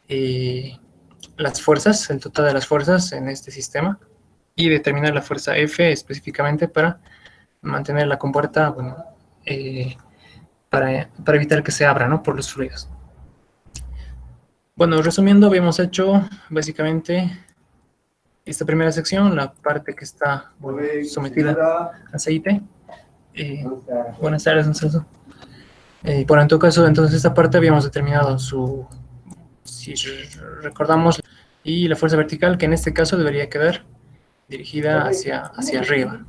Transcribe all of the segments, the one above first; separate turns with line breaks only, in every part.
las fuerzas, el total de las fuerzas en este sistema, y determinar la fuerza F específicamente para mantener la compuerta, bueno, para evitar que se abra, ¿no?, por los fluidos. Bueno, resumiendo, habíamos hecho básicamente esta primera sección, la parte que está, bueno, sometida a aceite. Buenas tardes, don Celso. Bueno, en todo caso, entonces esta parte habíamos determinado si recordamos, y la fuerza vertical, que en este caso debería quedar dirigida hacia arriba.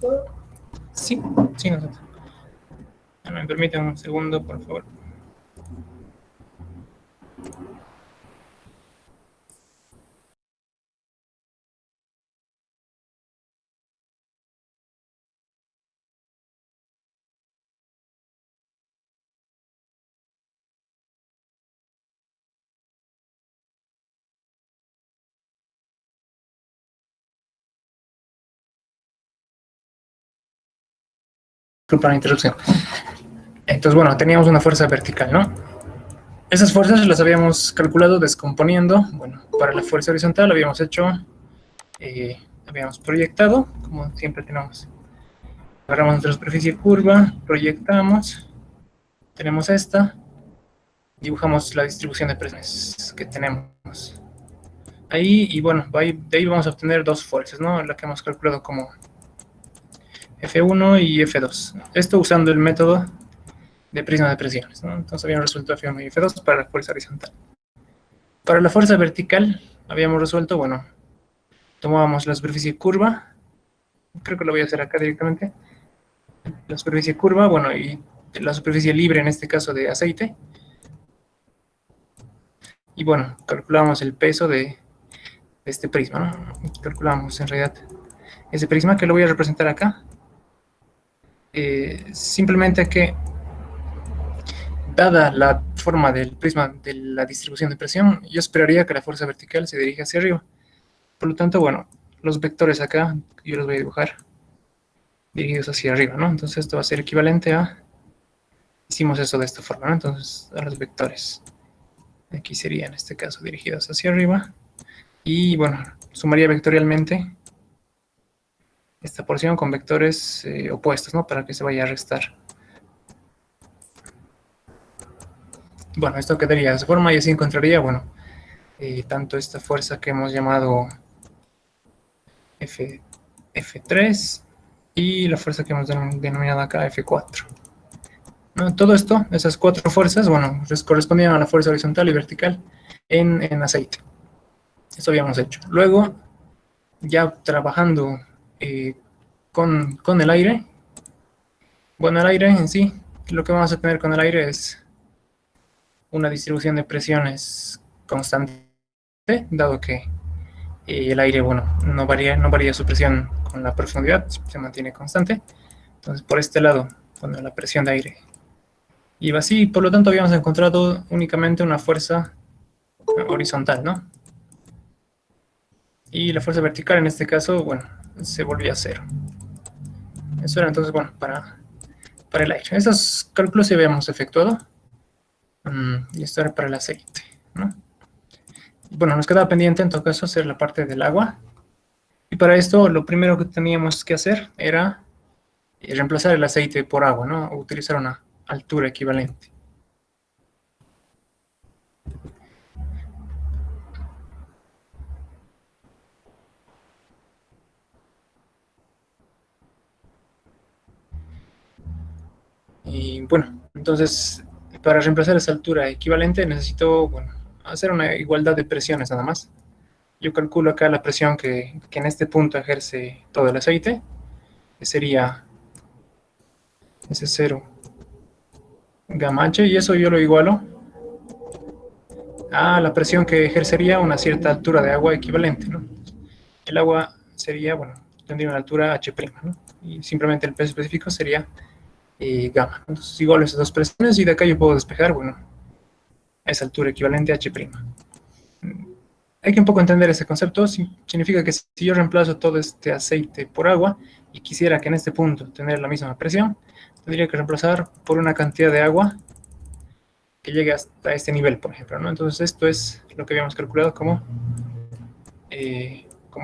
Sí, sí, nosotros. Me permiten un segundo, por favor. Disculpa la interrupción. Entonces, bueno, teníamos una fuerza vertical, ¿no? Esas fuerzas las habíamos calculado descomponiendo. Bueno, para la fuerza horizontal habíamos hecho, habíamos proyectado, como siempre tenemos. Agarramos nuestra superficie curva, proyectamos, tenemos esta, dibujamos la distribución de presiones que tenemos ahí, y bueno, de ahí vamos a obtener dos fuerzas, ¿no? La que hemos calculado como F1 y F2. Esto usando el método de prisma de presiones, ¿no? Entonces habíamos resuelto F1 y F2 para la fuerza horizontal. Para la fuerza vertical habíamos resuelto, bueno, tomábamos la superficie curva, creo que lo voy a hacer acá directamente, la superficie curva, bueno, y la superficie libre en este caso de aceite, y bueno, calculamos el peso de este prisma, ¿no? Calculamos en realidad ese prisma, que lo voy a representar acá. Simplemente que, dada la forma del prisma de la distribución de presión, yo esperaría que la fuerza vertical se dirija hacia arriba. Por lo tanto, bueno, los vectores acá yo los voy a dibujar dirigidos hacia arriba, ¿no? Entonces esto va a ser equivalente a, hicimos eso de esta forma, ¿no? Entonces a los vectores aquí sería en este caso dirigidos hacia arriba, y bueno, sumaría vectorialmente esta porción con vectores opuestos, ¿no?, para que se vaya a restar. Bueno, esto quedaría de esa forma, y así encontraría, bueno, tanto esta fuerza que hemos llamado F3 y la fuerza que hemos denominado acá F4. ¿No? Todo esto, esas cuatro fuerzas, bueno, correspondían a la fuerza horizontal y vertical en aceite. Eso habíamos hecho. Luego, ya trabajando con el aire, bueno, el aire en sí, lo que vamos a tener con el aire es una distribución de presiones constante, dado que el aire, bueno, no varía su presión con la profundidad, se mantiene constante. Entonces, por este lado, bueno, la presión de aire iba así, por lo tanto habíamos encontrado únicamente una fuerza horizontal, ¿no? Y la fuerza vertical en este caso, bueno, se volvía a cero. Eso era entonces, bueno, para el aire. Esos cálculos se habíamos efectuado. Y esto era para el aceite, ¿no? Bueno, nos quedaba pendiente en todo caso hacer la parte del agua. Y para esto lo primero que teníamos que hacer era reemplazar el aceite por agua, ¿no? O utilizar una altura equivalente. Y bueno, entonces para reemplazar esa altura equivalente necesito, bueno, hacer una igualdad de presiones nada más. Yo calculo acá la presión que en este punto ejerce todo el aceite, que sería S0 gamma H, y eso yo lo igualo a la presión que ejercería una cierta altura de agua equivalente, ¿no? El agua sería, bueno, tendría una altura H', ¿no? Y simplemente el peso específico sería gamma. Entonces igualo esas dos presiones, y de acá yo puedo despejar, bueno, esa altura equivalente a H'. Hay que un poco entender ese concepto. Significa que si yo reemplazo todo este aceite por agua y quisiera que en este punto tener la misma presión, tendría que reemplazar por una cantidad de agua que llegue hasta este nivel, por ejemplo, ¿no? Entonces esto es lo que habíamos calculado como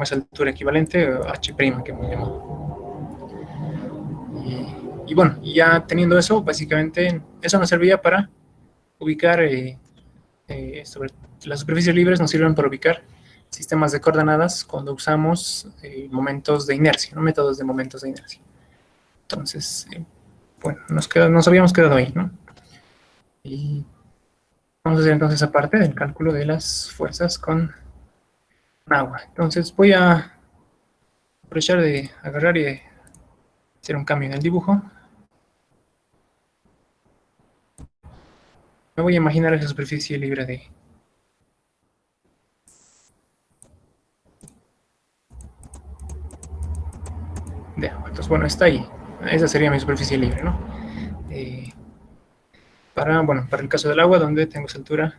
esa altura equivalente, h', que hemos llamado. Y bueno, ya teniendo eso, básicamente eso nos servía para ubicar, sobre las superficies libres nos sirven para ubicar sistemas de coordenadas cuando usamos momentos de inercia, ¿no? Métodos de momentos de inercia. Entonces, bueno, nos habíamos quedado ahí, ¿no? Y vamos a hacer entonces aparte del cálculo de las fuerzas con agua. Entonces voy a aprovechar de agarrar y hacer un cambio en el dibujo. Me voy a imaginar esa superficie libre de agua. Entonces, bueno, está ahí. Esa sería mi superficie libre, ¿no? Para el caso del agua, donde tengo esa altura.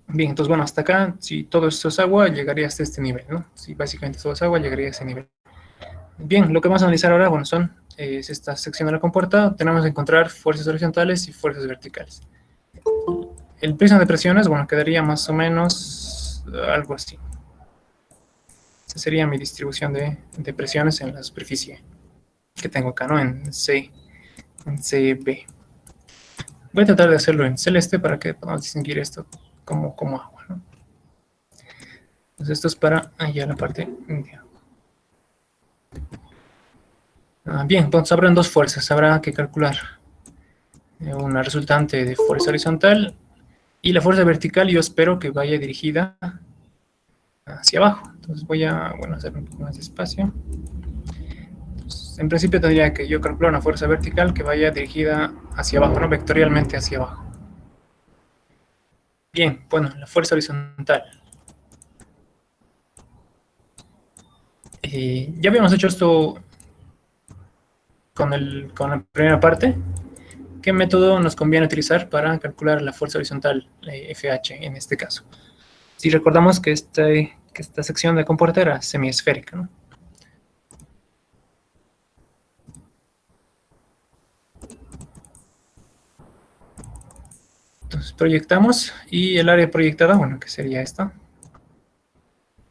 Bien, entonces, bueno, hasta acá, si todo esto es agua, llegaría hasta este nivel, ¿no? Si básicamente todo es agua, llegaría a ese nivel. Bien, lo que vamos a analizar ahora, bueno, es esta sección de la compuerta. Tenemos que encontrar fuerzas horizontales y fuerzas verticales. El prisma de presiones, bueno, quedaría más o menos algo así. Esa sería mi distribución de presiones en la superficie que tengo acá, ¿no? En CB. Voy a tratar de hacerlo en celeste para que podamos distinguir esto como agua, ¿no? Entonces esto es para allá la parte de agua. Bien, entonces habrán dos fuerzas. Habrá que calcular una resultante de fuerza horizontal y la fuerza vertical yo espero que vaya dirigida hacia abajo. Entonces voy a hacer un poco más despacio. Entonces, en principio tendría que yo calcular una fuerza vertical que vaya dirigida hacia abajo, ¿no? Vectorialmente hacia abajo. Bien, bueno, la fuerza horizontal. Ya habíamos hecho esto con la primera parte. ¿Qué método nos conviene utilizar para calcular la fuerza horizontal, FH, en este caso? Si recordamos que esta sección de compuerta era semiesférica, ¿no? Entonces proyectamos y el área proyectada, bueno, que sería esta.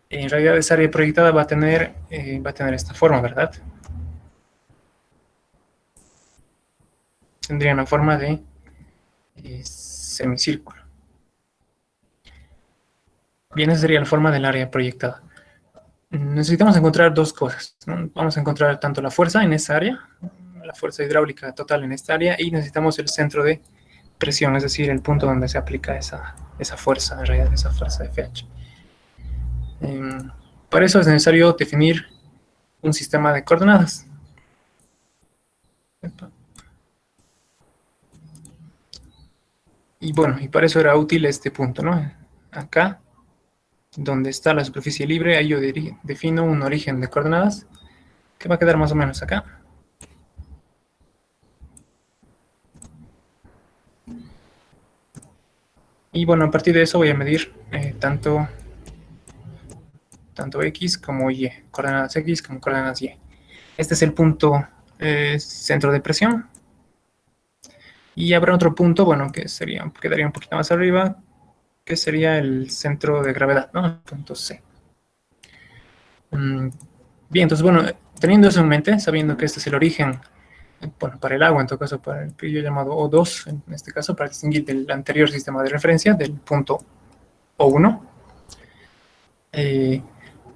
En realidad esa área proyectada va a tener esta forma, ¿verdad? Tendría una forma de semicírculo. Bien, esa sería la forma del área proyectada. Necesitamos encontrar dos cosas, ¿no? Vamos a encontrar tanto la fuerza en esa área, la fuerza hidráulica total en esta área, y necesitamos el centro de presión, es decir, el punto donde se aplica esa fuerza, en realidad, esa fuerza de FH. Para eso es necesario definir un sistema de coordenadas. Y bueno, y para eso era útil este punto, ¿no? Acá, donde está la superficie libre, ahí yo defino un origen de coordenadas que va a quedar más o menos acá. Y bueno, a partir de eso voy a medir tanto X como Y, coordenadas X como coordenadas Y. Este es el punto centro de presión. Y habrá otro punto, bueno, que quedaría un poquito más arriba, que sería el centro de gravedad, ¿no? El punto C. Bien, entonces, bueno, teniendo eso en mente, sabiendo que este es el origen, bueno, para el agua, en todo caso, para el que yo he llamado O2, en este caso, para distinguir del anterior sistema de referencia, del punto O1,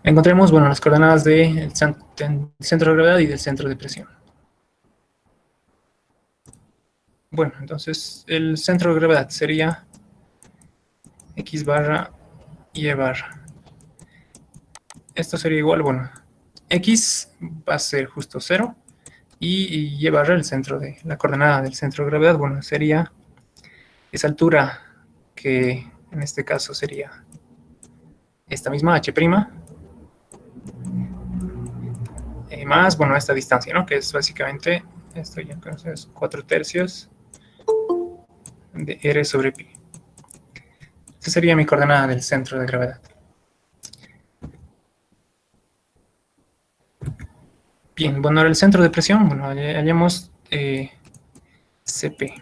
encontremos, bueno, las coordenadas del centro de gravedad y del centro de presión. Bueno, entonces, el centro de gravedad sería X barra Y barra. Esto sería igual, bueno, X va a ser justo 0, y Y barra el centro de la coordenada del centro de gravedad, bueno, sería esa altura que en este caso sería esta misma h', más, bueno, esta distancia, ¿no? Que es básicamente, esto ya conoces, 4/3 de r sobre pi. Esa sería mi coordenada del centro de gravedad. Bien, bueno, ahora el centro de presión, bueno, hallemos CP. El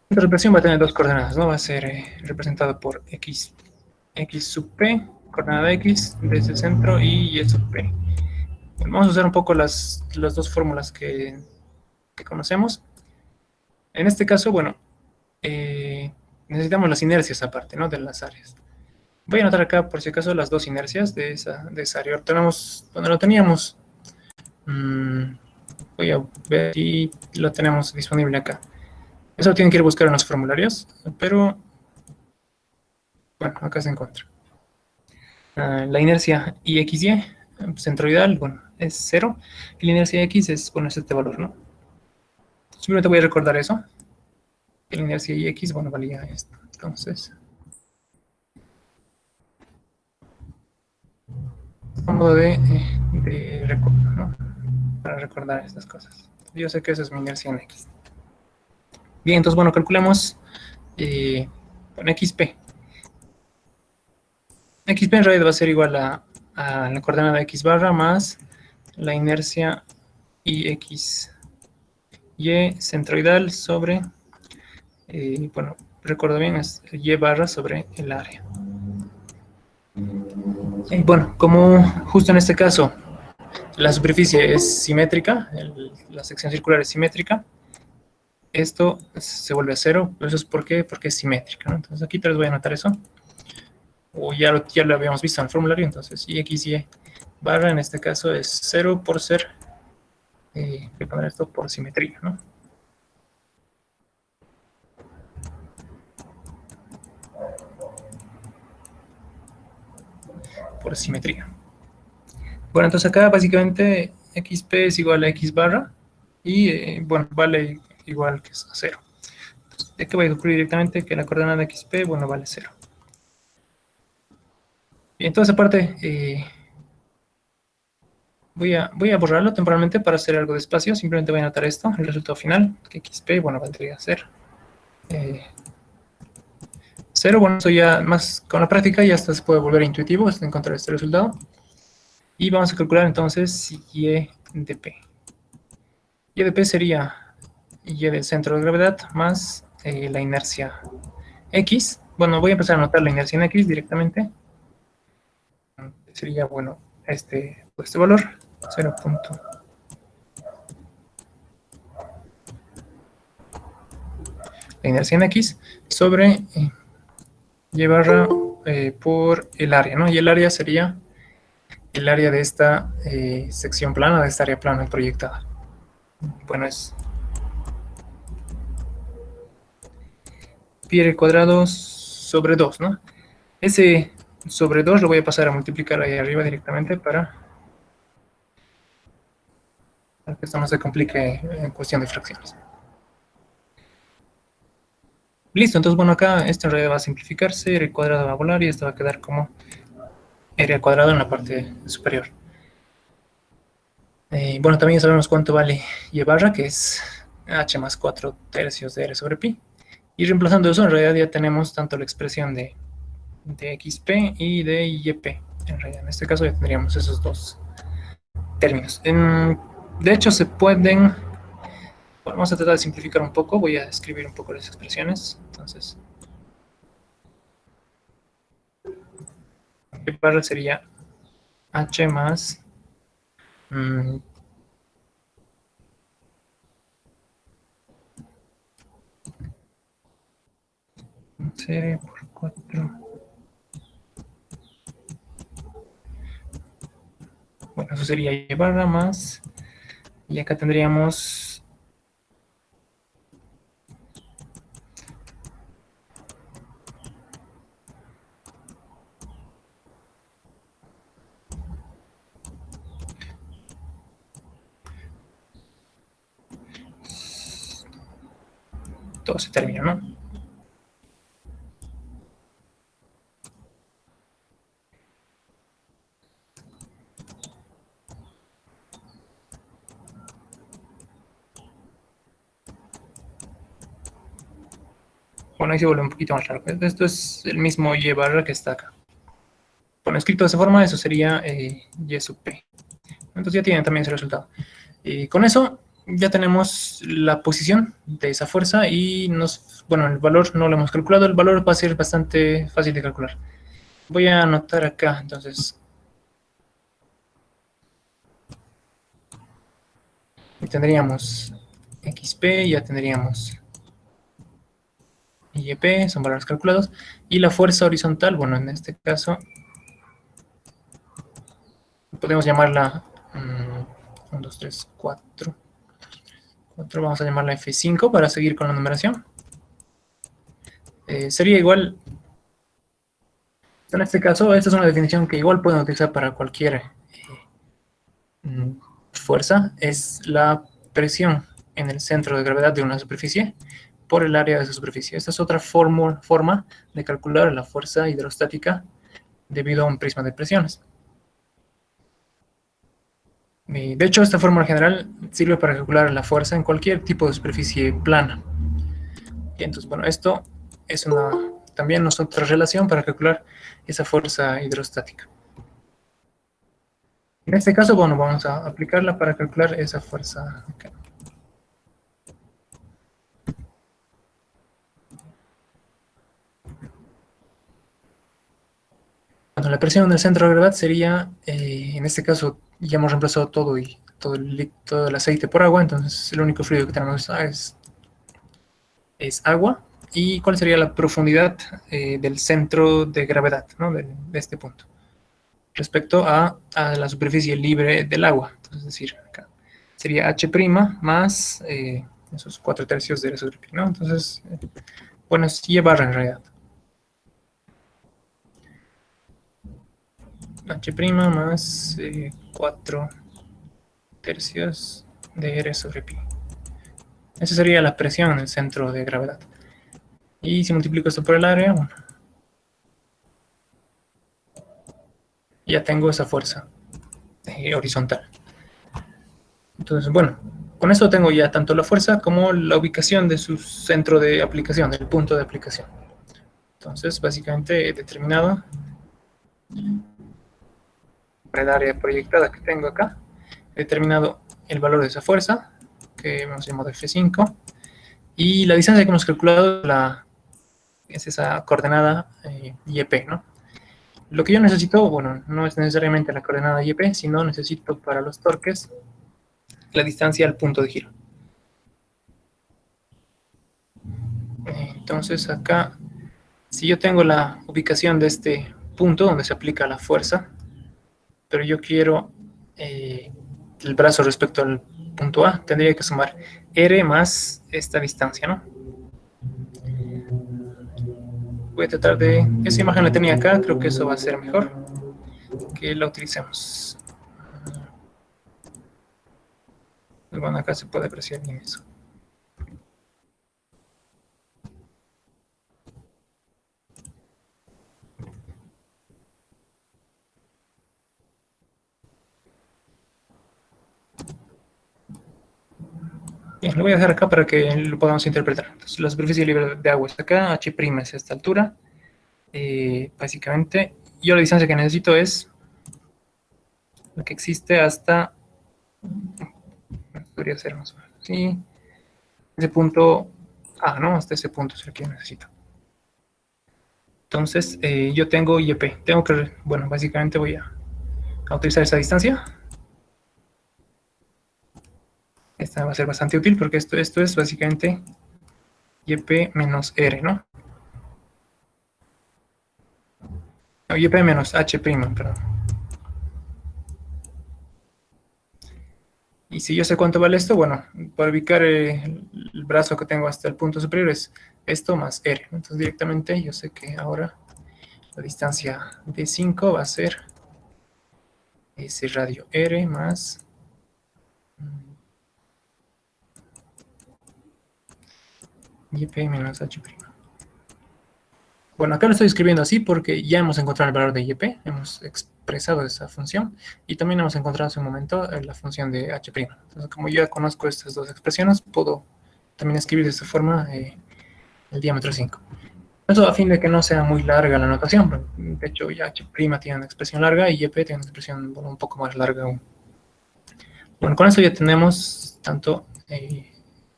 centro de presión va a tener dos coordenadas, ¿no? Va a ser representado por X sub P, coordenada X desde el centro y Y sub P. Bueno, vamos a usar un poco las dos fórmulas que conocemos. En este caso, bueno, necesitamos las inercias aparte, ¿no? De las áreas. Voy a anotar acá, por si acaso, las dos inercias de esa área. Tenemos, donde lo teníamos, voy a ver si lo tenemos disponible acá. Eso lo tienen que ir a buscar en los formularios, pero bueno, acá se encuentra. La inercia IXY, centroidal, bueno, es 0. Y la inercia X es, bueno, es este valor, ¿no? Simplemente voy a recordar eso. La inercia IX, bueno, valía esto. Entonces, a modo de recuerdo, ¿no? Para recordar estas cosas. Yo sé que eso es mi inercia en X. Bien, entonces, bueno, calculemos con XP. XP en realidad va a ser igual a la coordenada X barra más la inercia IX Y centroidal sobre, bueno, recuerdo bien, es Y barra sobre el área. Y bueno, como justo en este caso la superficie es simétrica, la sección circular es simétrica, esto se vuelve a cero. Eso es porque es simétrica, ¿no? Entonces aquí te les voy a anotar eso. O ya lo habíamos visto en el formulario, entonces IXY barra en este caso es 0 por ser, voy a poner esto por simetría, ¿no? Por simetría. Bueno, entonces acá básicamente XP es igual a X barra y bueno, vale igual que a 0. Entonces, ¿de qué va a ocurrir directamente? Que la coordenada XP, bueno, vale 0. Y entonces aparte voy a borrarlo temporalmente para hacer algo de espacio. Simplemente voy a anotar esto, el resultado final, que XP, bueno, valdría a ser 0. Bueno, eso ya más con la práctica ya hasta se puede volver intuitivo hasta encontrar este resultado. Y vamos a calcular entonces Y de P. Y de P sería Y del centro de gravedad más la inercia X. Bueno, voy a empezar a anotar la inercia en X directamente. Sería, bueno, este valor, 0. La inercia en X sobre Y barra por el área, ¿no? Y el área sería el área de esta sección plana, de esta área plana proyectada. Bueno, es pi al cuadrado sobre 2, ¿no? Ese sobre 2 lo voy a pasar a multiplicar ahí arriba directamente para que esto no se complique en cuestión de fracciones. Listo, entonces bueno, acá esto en realidad va a simplificarse, r cuadrado va a volar y esto va a quedar como r al cuadrado en la parte superior. Bueno, también sabemos cuánto vale y barra, que es h más 4 tercios de r sobre pi. Y reemplazando eso, en realidad ya tenemos tanto la expresión de xp y de yp. En realidad, en este caso ya tendríamos esos dos términos. De hecho, se pueden... Bueno, vamos a tratar de simplificar un poco. Voy a escribir un poco las expresiones. Entonces, y barra sería h más... serie por 4. Bueno, eso sería y barra más. Y acá tendríamos todo ese término, ¿no? Bueno, ahí se vuelve un poquito más largo. Esto es el mismo y barra que está acá. Bueno, bueno, escrito de esa forma, eso sería y sub p. Entonces ya tienen también ese resultado. Con eso ya tenemos la posición de esa fuerza y bueno, el valor no lo hemos calculado, el valor va a ser bastante fácil de calcular. Voy a anotar acá, entonces. Y tendríamos XP, ya tendríamos YP, son valores calculados. Y la fuerza horizontal, bueno, en este caso, podemos llamarla 1, 2, 3, 4. Vamos a llamarla F5 para seguir con la numeración. Sería igual, en este caso, esta es una definición que igual pueden utilizar para cualquier fuerza. Es la presión en el centro de gravedad de una superficie por el área de su superficie. Esta es otra forma de calcular la fuerza hidrostática debido a un prisma de presiones. De hecho, esta fórmula general sirve para calcular la fuerza en cualquier tipo de superficie plana. Y entonces, bueno, esto es también otra relación para calcular esa fuerza hidrostática. En este caso, bueno, vamos a aplicarla para calcular esa fuerza acá. Bueno, la presión del centro de gravedad sería, en este caso, ya hemos reemplazado todo el aceite por agua, entonces el único fluido que tenemos es agua. ¿Y cuál sería la profundidad del centro de gravedad, ¿no? de este punto? Respecto a la superficie libre del agua. Entonces, es decir, acá sería H' más esos 4/3 de la superficie, ¿no? Entonces, bueno, es Y barra en realidad. H' más 4/3 de R sobre pi. Esa sería la presión en el centro de gravedad. Y si multiplico esto por el área, bueno, ya tengo esa fuerza horizontal. Entonces, bueno, con esto tengo ya tanto la fuerza como la ubicación de su centro de aplicación, del punto de aplicación. Entonces, básicamente he determinado el área proyectada que tengo acá, he determinado el valor de esa fuerza, que hemos llamado F5, y la distancia que hemos calculado es esa coordenada YP, ¿no? Lo que yo necesito, bueno, no es necesariamente la coordenada YP, sino necesito para los torques la distancia al punto de giro. Entonces acá, si yo tengo la ubicación de este punto donde se aplica la fuerza, pero yo quiero el brazo respecto al punto A, tendría que sumar R más esta distancia, ¿no? Voy a tratar de... Esa imagen la tenía acá, creo que eso va a ser mejor que la utilicemos. Bueno, acá se puede apreciar bien eso. Bien, lo voy a dejar acá para que lo podamos interpretar. Entonces, la superficie libre de agua está acá, H' es esta altura. Básicamente, yo la distancia que necesito es la que existe hasta... Podría ser más o menos así. Ese punto A, ¿no? Hasta ese punto es el que yo necesito. Entonces, yo tengo YP. Tengo que, bueno, básicamente voy a utilizar esa distancia. Esta va a ser bastante útil porque esto es básicamente YP menos R, ¿no? No, YP menos H', perdón. Y si yo sé cuánto vale esto, bueno, para ubicar el brazo que tengo hasta el punto superior es esto más R. Entonces directamente yo sé que ahora la distancia de 5 va a ser ese radio R más YP menos H'. Bueno, acá lo estoy escribiendo así porque ya hemos encontrado el valor de YP, hemos expresado esa función y también hemos encontrado hace un momento la función de H'. Entonces, como yo ya conozco estas dos expresiones, puedo también escribir de esta forma el diámetro 5. Eso a fin de que no sea muy larga la notación, porque, de hecho ya H' tiene una expresión larga y YP tiene una expresión, bueno, un poco más larga aún. Bueno, con eso ya tenemos tanto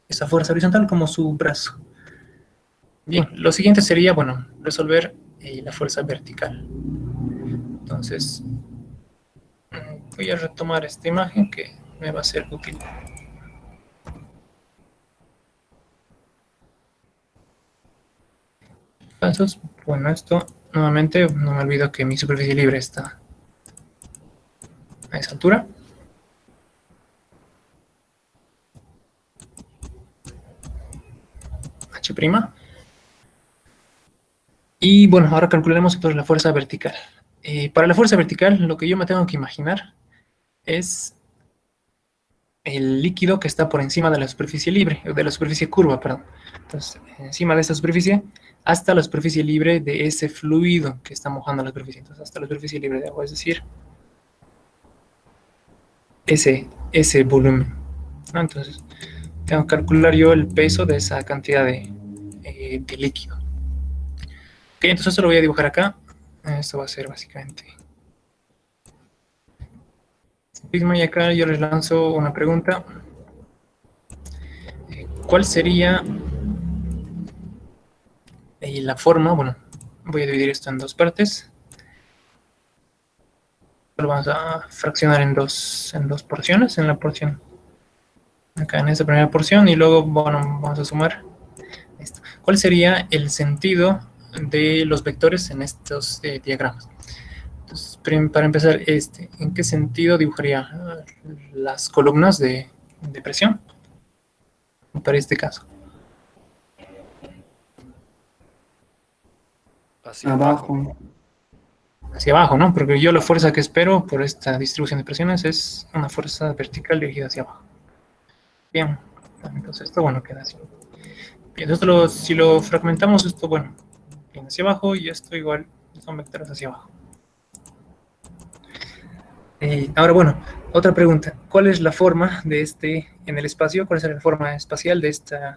esa fuerza horizontal como su brazo. Bien, lo siguiente sería, bueno, resolver la fuerza vertical. Entonces, voy a retomar esta imagen que me va a ser útil. Entonces, bueno, esto nuevamente no me olvido que mi superficie libre está a esa altura. H'. Y bueno, ahora calcularemos entonces la fuerza vertical. Para la fuerza vertical, lo que yo me tengo que imaginar es el líquido que está por encima de la superficie libre, de la superficie curva, perdón. Entonces, encima de esta superficie, hasta la superficie libre de ese fluido que está mojando la superficie. Entonces, hasta la superficie libre de agua, es decir, ese volumen, ¿no? Entonces, tengo que calcular yo el peso de esa cantidad de líquido. Ok, entonces esto lo voy a dibujar acá. Esto va a ser básicamente Sigma, y acá yo les lanzo una pregunta. ¿Cuál sería la forma? Bueno, voy a dividir esto en dos partes. Lo vamos a fraccionar en dos porciones. En la porción acá, en esta primera porción, y luego, bueno, vamos a sumar esto. ¿Cuál sería el sentido de los vectores en estos diagramas? Entonces, para empezar, ¿en qué sentido dibujaría las columnas de presión para este caso?
Hacia abajo.
Hacia abajo, ¿no? Porque yo la fuerza que espero por esta distribución de presiones es una fuerza vertical dirigida hacia abajo. Bien, entonces esto, bueno, queda así. Bien, entonces si lo fragmentamos, esto, bueno, viene hacia abajo, y esto igual son vectores hacia abajo. Ahora, bueno, otra pregunta. ¿Cuál es la forma de en el espacio? ¿Cuál es la forma espacial de este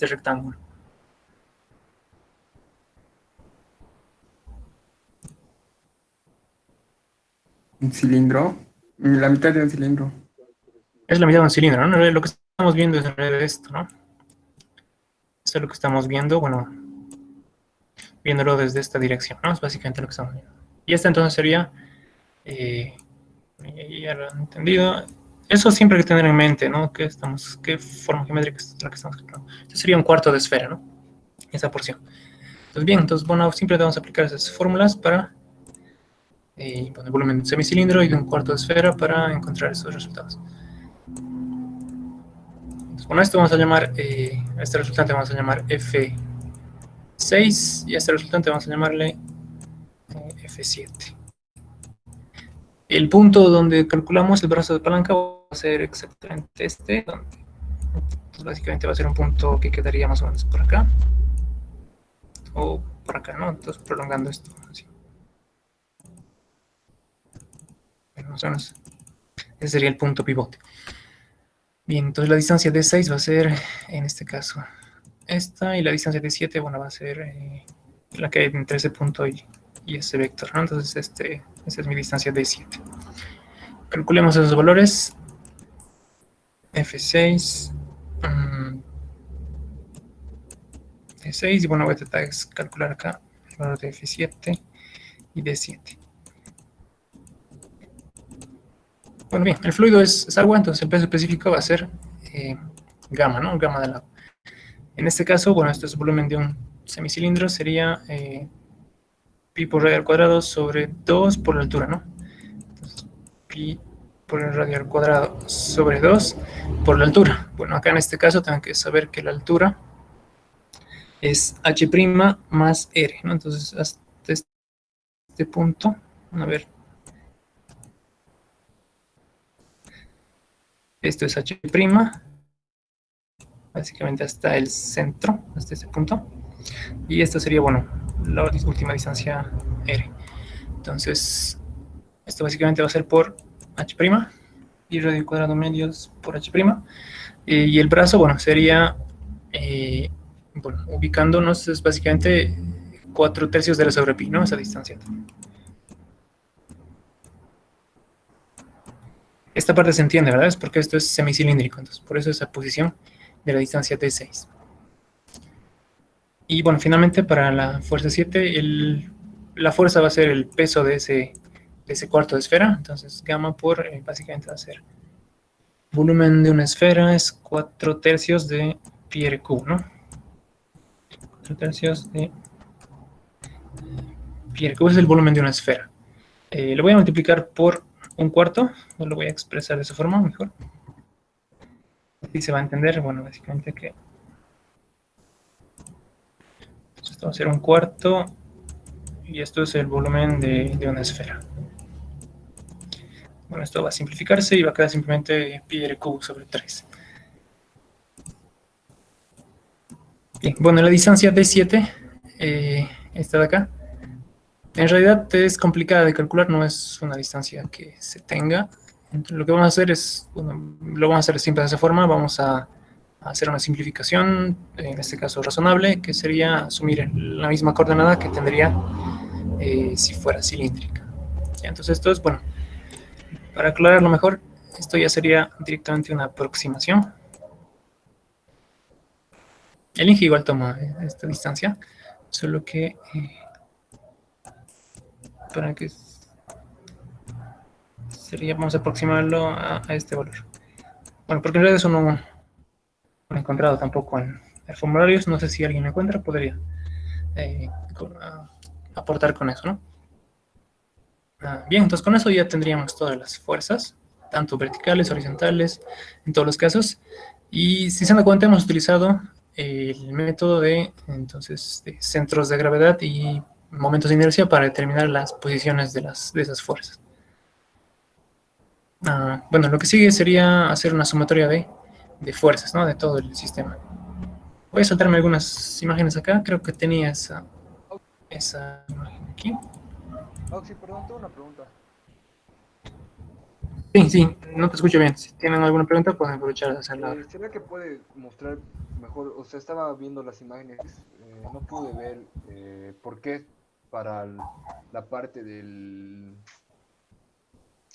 rectángulo?
Un cilindro. La mitad de un cilindro.
Es la mitad de un cilindro, ¿no? Lo que estamos viendo es esto, ¿no? Esto es lo que estamos viendo, bueno, viéndolo desde esta dirección, ¿no? Es básicamente lo que estamos viendo. Y esta entonces sería, ya lo han entendido, eso siempre hay que tener en mente, ¿no? ¿Qué forma geométrica es la que estamos calculando? Esto sería un cuarto de esfera, ¿no? Esa porción. Entonces, bien, entonces, bueno, siempre vamos a aplicar esas fórmulas para el volumen de un semicilindro y de un cuarto de esfera para encontrar esos resultados. Entonces, bueno, esto vamos a llamar, este resultante vamos a llamar F6, y a este resultante vamos a llamarle F7. El punto donde calculamos el brazo de palanca va a ser exactamente este, entonces básicamente va a ser un punto que quedaría más o menos por acá, o por acá, ¿no? Entonces prolongando esto así. Bueno, más o menos ese sería el punto pivote. Bien, entonces la distancia de 6 va a ser, en este caso, esta, y la distancia de 7, bueno, va a ser la que hay entre ese punto y ese vector, ¿no? Entonces esa es mi distancia de 7. Calculemos esos valores. F6 de 6, y bueno, voy a tratar de calcular acá el valor de F7 y de 7. Bueno, bien, el fluido es agua, entonces el peso específico va a ser gamma, ¿no? Gamma del agua. En este caso, bueno, esto es el volumen de un semicilindro, sería pi por radio al cuadrado sobre 2 por la altura, ¿no? Entonces, pi por el radio al cuadrado sobre 2 por la altura. Bueno, acá en este caso tengo que saber que la altura es h' más r, ¿no? Entonces, hasta este punto, a ver, esto es h', básicamente hasta el centro, hasta este punto, y esta sería, bueno, la última distancia r. Entonces, esto básicamente va a ser por h', y radio cuadrado medios por h', y el brazo, bueno, sería bueno, ubicándonos es básicamente 4/3 de la sobre pi, ¿no? Esa distancia. Esta parte se entiende, ¿verdad? Es porque esto es semicilíndrico, entonces por eso esa posición de la distancia d6. Y bueno, finalmente para la fuerza 7, la fuerza va a ser el peso de ese cuarto de esfera, entonces gamma por, básicamente va a ser volumen de una esfera es 4/3 de pi r cubo, ¿no? 4/3 de pi r cubo es el volumen de una esfera. Lo voy a multiplicar por un cuarto, no lo voy a expresar de esa forma mejor. Así se va a entender, bueno, básicamente que esto va a ser un cuarto y esto es el volumen de una esfera. Bueno, esto va a simplificarse y va a quedar simplemente pi r cubo sobre 3. Bien, bueno, la distancia d7, esta de acá, en realidad es complicada de calcular, no es una distancia que se tenga. Entonces, lo que vamos a hacer es, bueno, lo vamos a hacer siempre de esa forma, vamos a hacer una simplificación, en este caso razonable, que sería asumir la misma coordenada que tendría si fuera cilíndrica. Entonces esto es, bueno, para aclararlo mejor, esto ya sería directamente una aproximación. El Inge igual toma esta distancia, solo que para que sería, vamos a aproximarlo a este valor. Bueno, porque en realidad eso no he encontrado tampoco en el formulario, no sé si alguien lo encuentra, podría aportar con eso, ¿no? Bien, entonces con eso ya tendríamos todas las fuerzas, tanto verticales, horizontales, en todos los casos. Y si se dan cuenta, hemos utilizado el método de centros de gravedad y momentos de inercia para determinar las posiciones de esas fuerzas. Bueno, lo que sigue sería hacer una sumatoria de fuerzas, ¿no? De todo el sistema. Voy a saltarme algunas imágenes acá, creo que tenía esa imagen aquí.
Oxy, perdón, tengo una pregunta.
Sí, no te escucho bien. Si tienen alguna pregunta, pueden aprovechar de hacerla ahora.
¿Será que puede mostrar mejor? O sea, estaba viendo las imágenes, no pude ver por qué para la parte de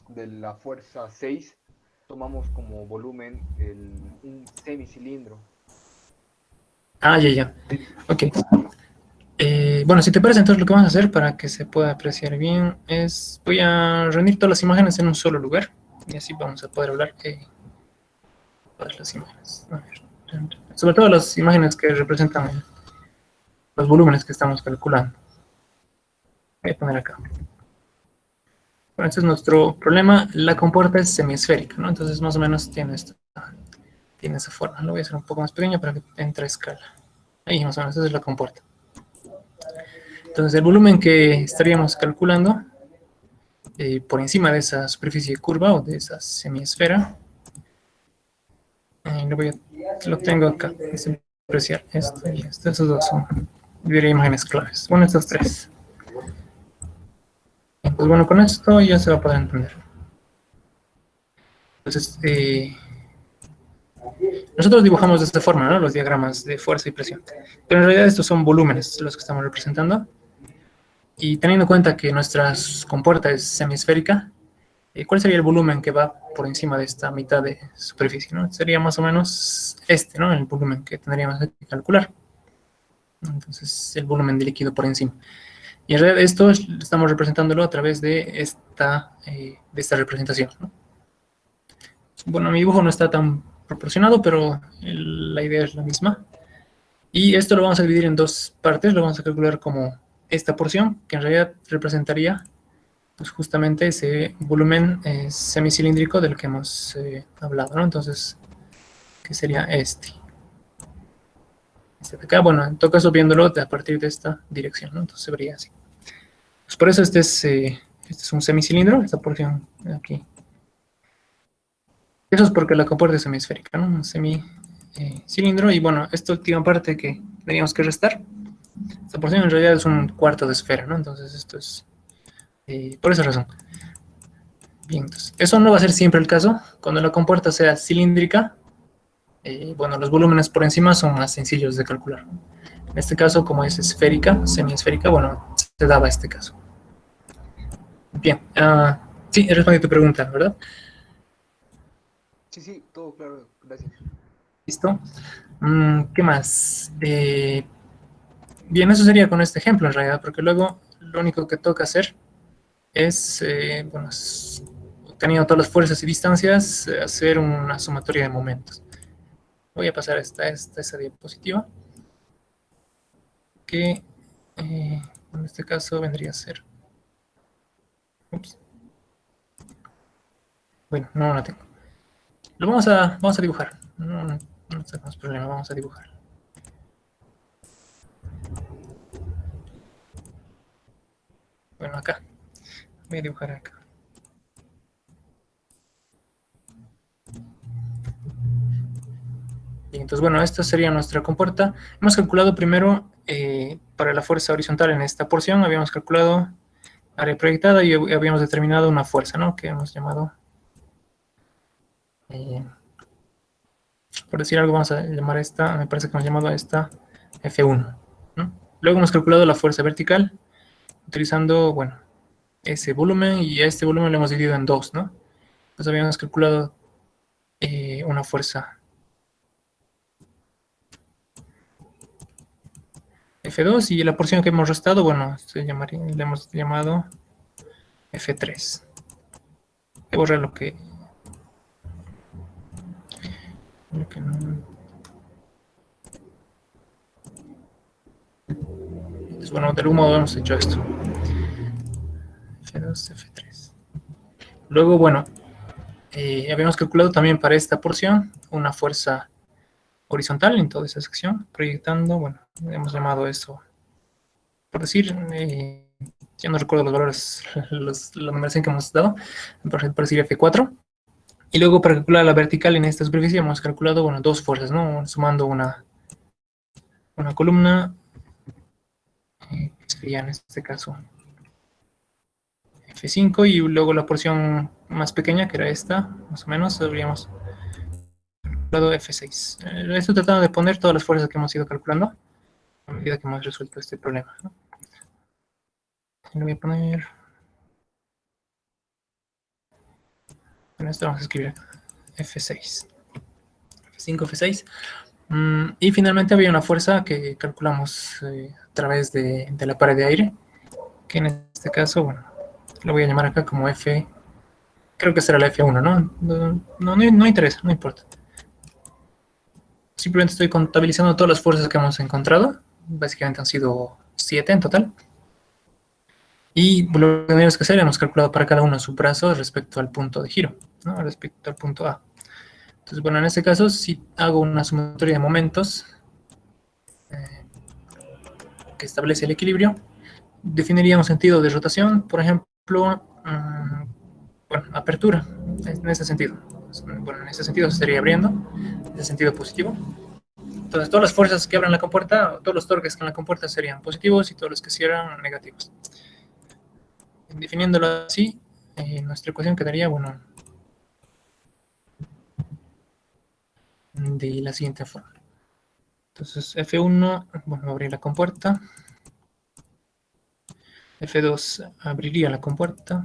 la fuerza 6 tomamos como volumen un semicilindro.
Ya. Ok. Bueno, si te parece, entonces lo que vamos a hacer para que se pueda apreciar bien es, voy a reunir todas las imágenes en un solo lugar y así vamos a poder hablar de todas las imágenes. A ver, sobre todo las imágenes que representan los volúmenes que estamos calculando. Voy a poner acá. Bueno, este es nuestro problema. La compuerta es semiesférica, ¿no? Entonces más o menos tiene esa forma. Lo voy a hacer un poco más pequeño para que entre a escala. Ahí más o menos, esa es la compuerta. Entonces el volumen que estaríamos calculando por encima de esa superficie curva o de esa semiesfera, lo tengo acá. Es apreciar esto y esto. Esos dos son, diría, imágenes claves. Bueno, estos tres. Pues bueno, con esto ya se va a poder entender. Entonces, nosotros dibujamos de esta forma, ¿no? Los diagramas de fuerza y presión. Pero en realidad estos son volúmenes los que estamos representando. Y teniendo en cuenta que nuestra compuerta es semiesférica, ¿cuál sería el volumen que va por encima de esta mitad de superficie, ¿no? Sería más o menos ¿no? El volumen que tendríamos que calcular. Entonces, el volumen de líquido por encima. Y en realidad esto estamos representándolo a través de esta representación, ¿no? Bueno, mi dibujo no está tan proporcionado, pero la idea es la misma. Y esto lo vamos a dividir en dos partes, lo vamos a calcular como esta porción, que en realidad representaría pues justamente ese volumen semicilíndrico del que hemos hablado, ¿no? Entonces, ¿qué sería este? Este de acá, bueno, en todo caso viéndolo a partir de esta dirección, ¿no? Entonces se vería así. Pues por eso este es un semicilindro, esta porción de aquí. Eso es porque la compuerta es semiesférica, ¿no? Un semicilindro, y bueno, esta última parte que teníamos que restar, esta porción en realidad es un cuarto de esfera, ¿no? Entonces esto es por esa razón. Bien, entonces, eso no va a ser siempre el caso. Cuando la compuerta sea cilíndrica, bueno, los volúmenes por encima son más sencillos de calcular. En este caso, como es esférica, semiesférica, bueno, se daba este caso. Bien, sí, he respondido tu pregunta, ¿verdad?
Sí, sí, todo claro, gracias.
¿Listo? ¿Qué más? Bien, eso sería con este ejemplo en realidad, porque luego lo único que toca hacer es, bueno, teniendo todas las fuerzas y distancias, hacer una sumatoria de momentos. Voy a pasar esa diapositiva, que en este caso vendría a ser... Ups, bueno, no la tengo. Lo vamos a dibujar. No tenemos problema, vamos a dibujar. Bueno, acá. Voy a dibujar acá. Y entonces, bueno, esta sería nuestra compuerta. Hemos calculado primero para la fuerza horizontal en esta porción, habíamos calculado área proyectada y habíamos determinado una fuerza, ¿no? Que hemos llamado, por decir algo, vamos a llamar esta, me parece que hemos llamado a esta F1, ¿no? Luego hemos calculado la fuerza vertical, utilizando, bueno, ese volumen, y a este volumen lo hemos dividido en dos, ¿no? Entonces habíamos calculado una fuerza F2 y la porción que hemos restado, bueno, le hemos llamado F3. Voy a borrar lo que no. Entonces, bueno, de algún modo hemos hecho esto. F2, F3. Luego, bueno, habíamos calculado también para esta porción una fuerza horizontal en toda esa sección, proyectando, bueno, hemos llamado eso, por decir, ya no recuerdo los valores, la numeración que hemos dado, por decir F4. Y luego para calcular la vertical en esta superficie hemos calculado, bueno, dos fuerzas, ¿no? Sumando una columna, que sería en este caso F5, y luego la porción más pequeña, que era esta, más o menos, habríamos calculado F6. Estoy tratando de poner todas las fuerzas que hemos ido calculando a medida que hemos resuelto este problema, ¿no? Le voy a poner... Bueno, esto vamos a escribir F6. F5, F6. Y finalmente había una fuerza que calculamos a través de la pared de aire, que en este caso, bueno, lo voy a llamar acá como F, creo que será la F1, ¿no? No interesa, no importa. Simplemente estoy contabilizando todas las fuerzas que hemos encontrado, básicamente han sido 7 en total. Y lo que tenemos que hacer, hemos calculado para cada uno su brazo respecto al punto de giro, ¿no? Respecto al punto A. Entonces, bueno, en este caso, si hago una sumatoria de momentos que establece el equilibrio, definiría un sentido de rotación, por ejemplo, bueno, apertura, en ese sentido. Bueno, en ese sentido se estaría abriendo, en ese sentido positivo. Entonces, todas las fuerzas que abran la compuerta, todos los torques que en la compuerta serían positivos y todos los que cierran negativos. Definiéndolo así, nuestra ecuación quedaría, bueno, de la siguiente forma. Entonces, F1, bueno, abrir la compuerta. F2 abriría la compuerta.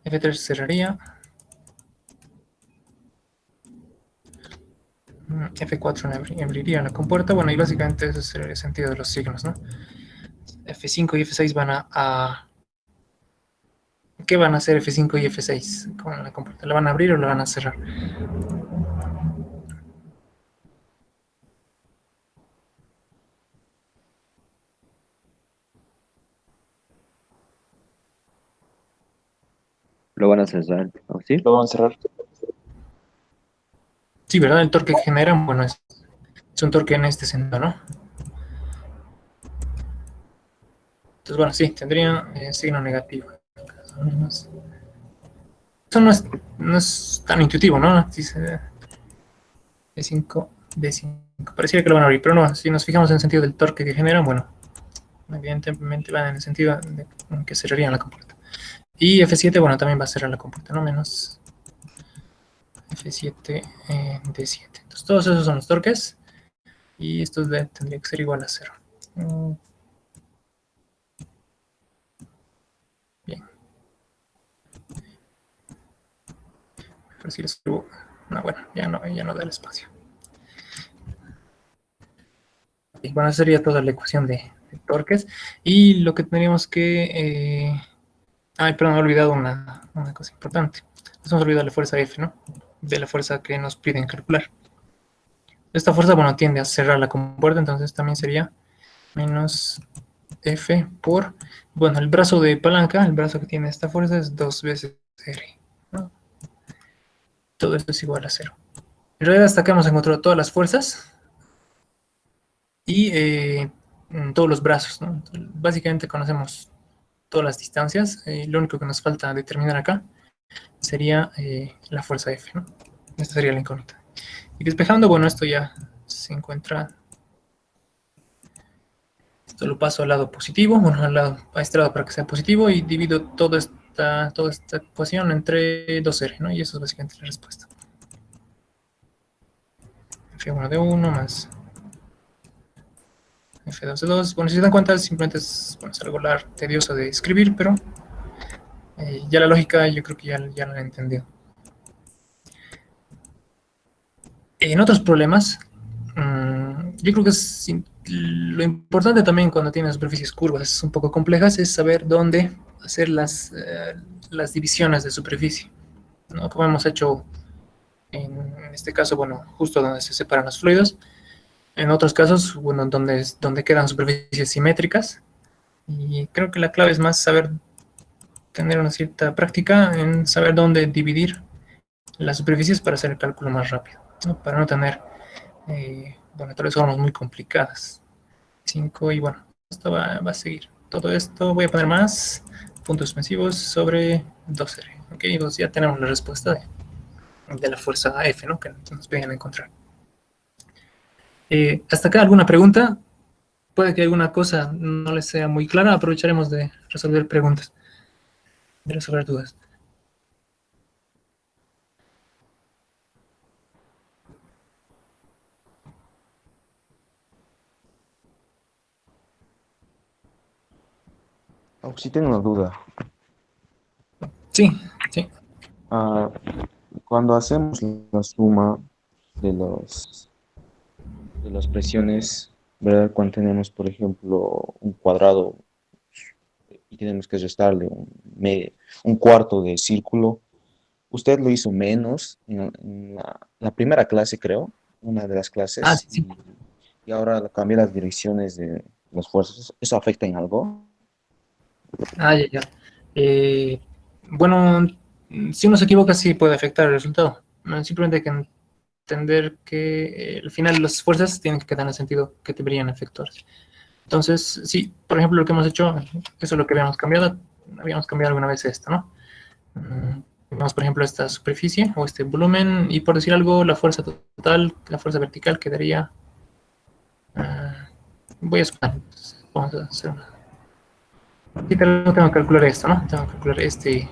F3 cerraría. F4 abriría la compuerta. Bueno, y básicamente ese es el sentido de los signos, ¿no? F5 y F6 van a... ¿Qué van a hacer F5 y F6 con la compuerta? ¿La van a abrir o la van a cerrar?
Lo van a cerrar, ¿no? ¿Sí?
Lo van a cerrar.
Sí, ¿verdad? El torque que generan, bueno, es un torque en este sentido, ¿no? Entonces, bueno, sí, tendría signo negativo. Eso no es tan intuitivo, ¿no? Dice D5, D5. Pareciera que lo van a abrir, pero no, si nos fijamos en el sentido del torque que generan, bueno, evidentemente van en el sentido de que cerrarían la compuerta. Y F7, bueno, también va a cerrar la compuerta, ¿no? Menos F7, D7. Entonces todos esos son los torques y esto tendría que ser igual a 0. Bien. Pero si lo escribo, no, bueno, ya no da el espacio. Y bueno, esa sería toda la ecuación de torques. Y lo que tendríamos que... ay, perdón, me he olvidado una cosa importante. Nos hemos olvidado la fuerza F, ¿no? De la fuerza que nos piden calcular. Esta fuerza, bueno, tiende a cerrar la compuerta, entonces también sería menos F por... Bueno, el brazo de palanca, el brazo que tiene esta fuerza es 2 veces R, ¿no? Todo esto es igual a 0. En realidad hasta acá hemos encontrado todas las fuerzas y todos los brazos, ¿no? Entonces, básicamente conocemos todas las distancias. Lo único que nos falta determinar acá sería la fuerza F, ¿no? Esta sería la incógnita. Y despejando, bueno, esto ya se encuentra... Esto lo paso al lado positivo, bueno, al lado a este lado para que sea positivo y divido toda esta ecuación entre 2R, ¿no? Y eso es básicamente la respuesta. F1 de 1 más F2 de 2. Bueno, si se dan cuenta, simplemente es, bueno, es algo tedioso de escribir, pero ya la lógica yo creo que ya la he entendido. En otros problemas, yo creo que lo importante también cuando tienes superficies curvas un poco complejas es saber dónde hacer las divisiones de superficie, ¿no? Como hemos hecho en este caso, bueno, justo donde se separan los fluidos. En otros casos, bueno, donde quedan superficies simétricas. Y creo que la clave es más tener una cierta práctica en saber dónde dividir las superficies para hacer el cálculo más rápido, ¿no? Para no tener, bueno, tal vez formas muy complicadas. 5 y bueno, esto va a seguir. Todo esto voy a poner más puntos suspensivos sobre 2R. Ok, entonces ya tenemos la respuesta de la fuerza F, ¿no? Que nos pedían encontrar. ¿Hasta acá alguna pregunta? Puede que alguna cosa no les sea muy clara. Aprovecharemos de resolver preguntas, de resolver dudas.
Oh, sí tengo una duda.
Sí, sí.
Ah, cuando hacemos la suma de las presiones, ¿verdad? Cuando tenemos, por ejemplo, un cuadrado y tenemos que restarle un cuarto de círculo, usted lo hizo menos en la primera clase, creo, una de las
Ah,
clases,
sí, sí.
y ahora cambié las direcciones de las fuerzas. ¿Eso afecta en algo?
Ah, ya. Bueno, si uno se equivoca, sí puede afectar el resultado. Simplemente hay que entender que al final las fuerzas tienen que quedar en el sentido que deberían efectuarse. Entonces, sí, por ejemplo, lo que hemos hecho, eso es lo que habíamos cambiado alguna vez esto, ¿no? Vemos, por ejemplo, esta superficie o este volumen, y por decir algo, la fuerza total, la fuerza vertical quedaría... voy a sumar, entonces, vamos a hacer una... Sí, pero no tengo que calcular esto, ¿no? Tengo que calcular este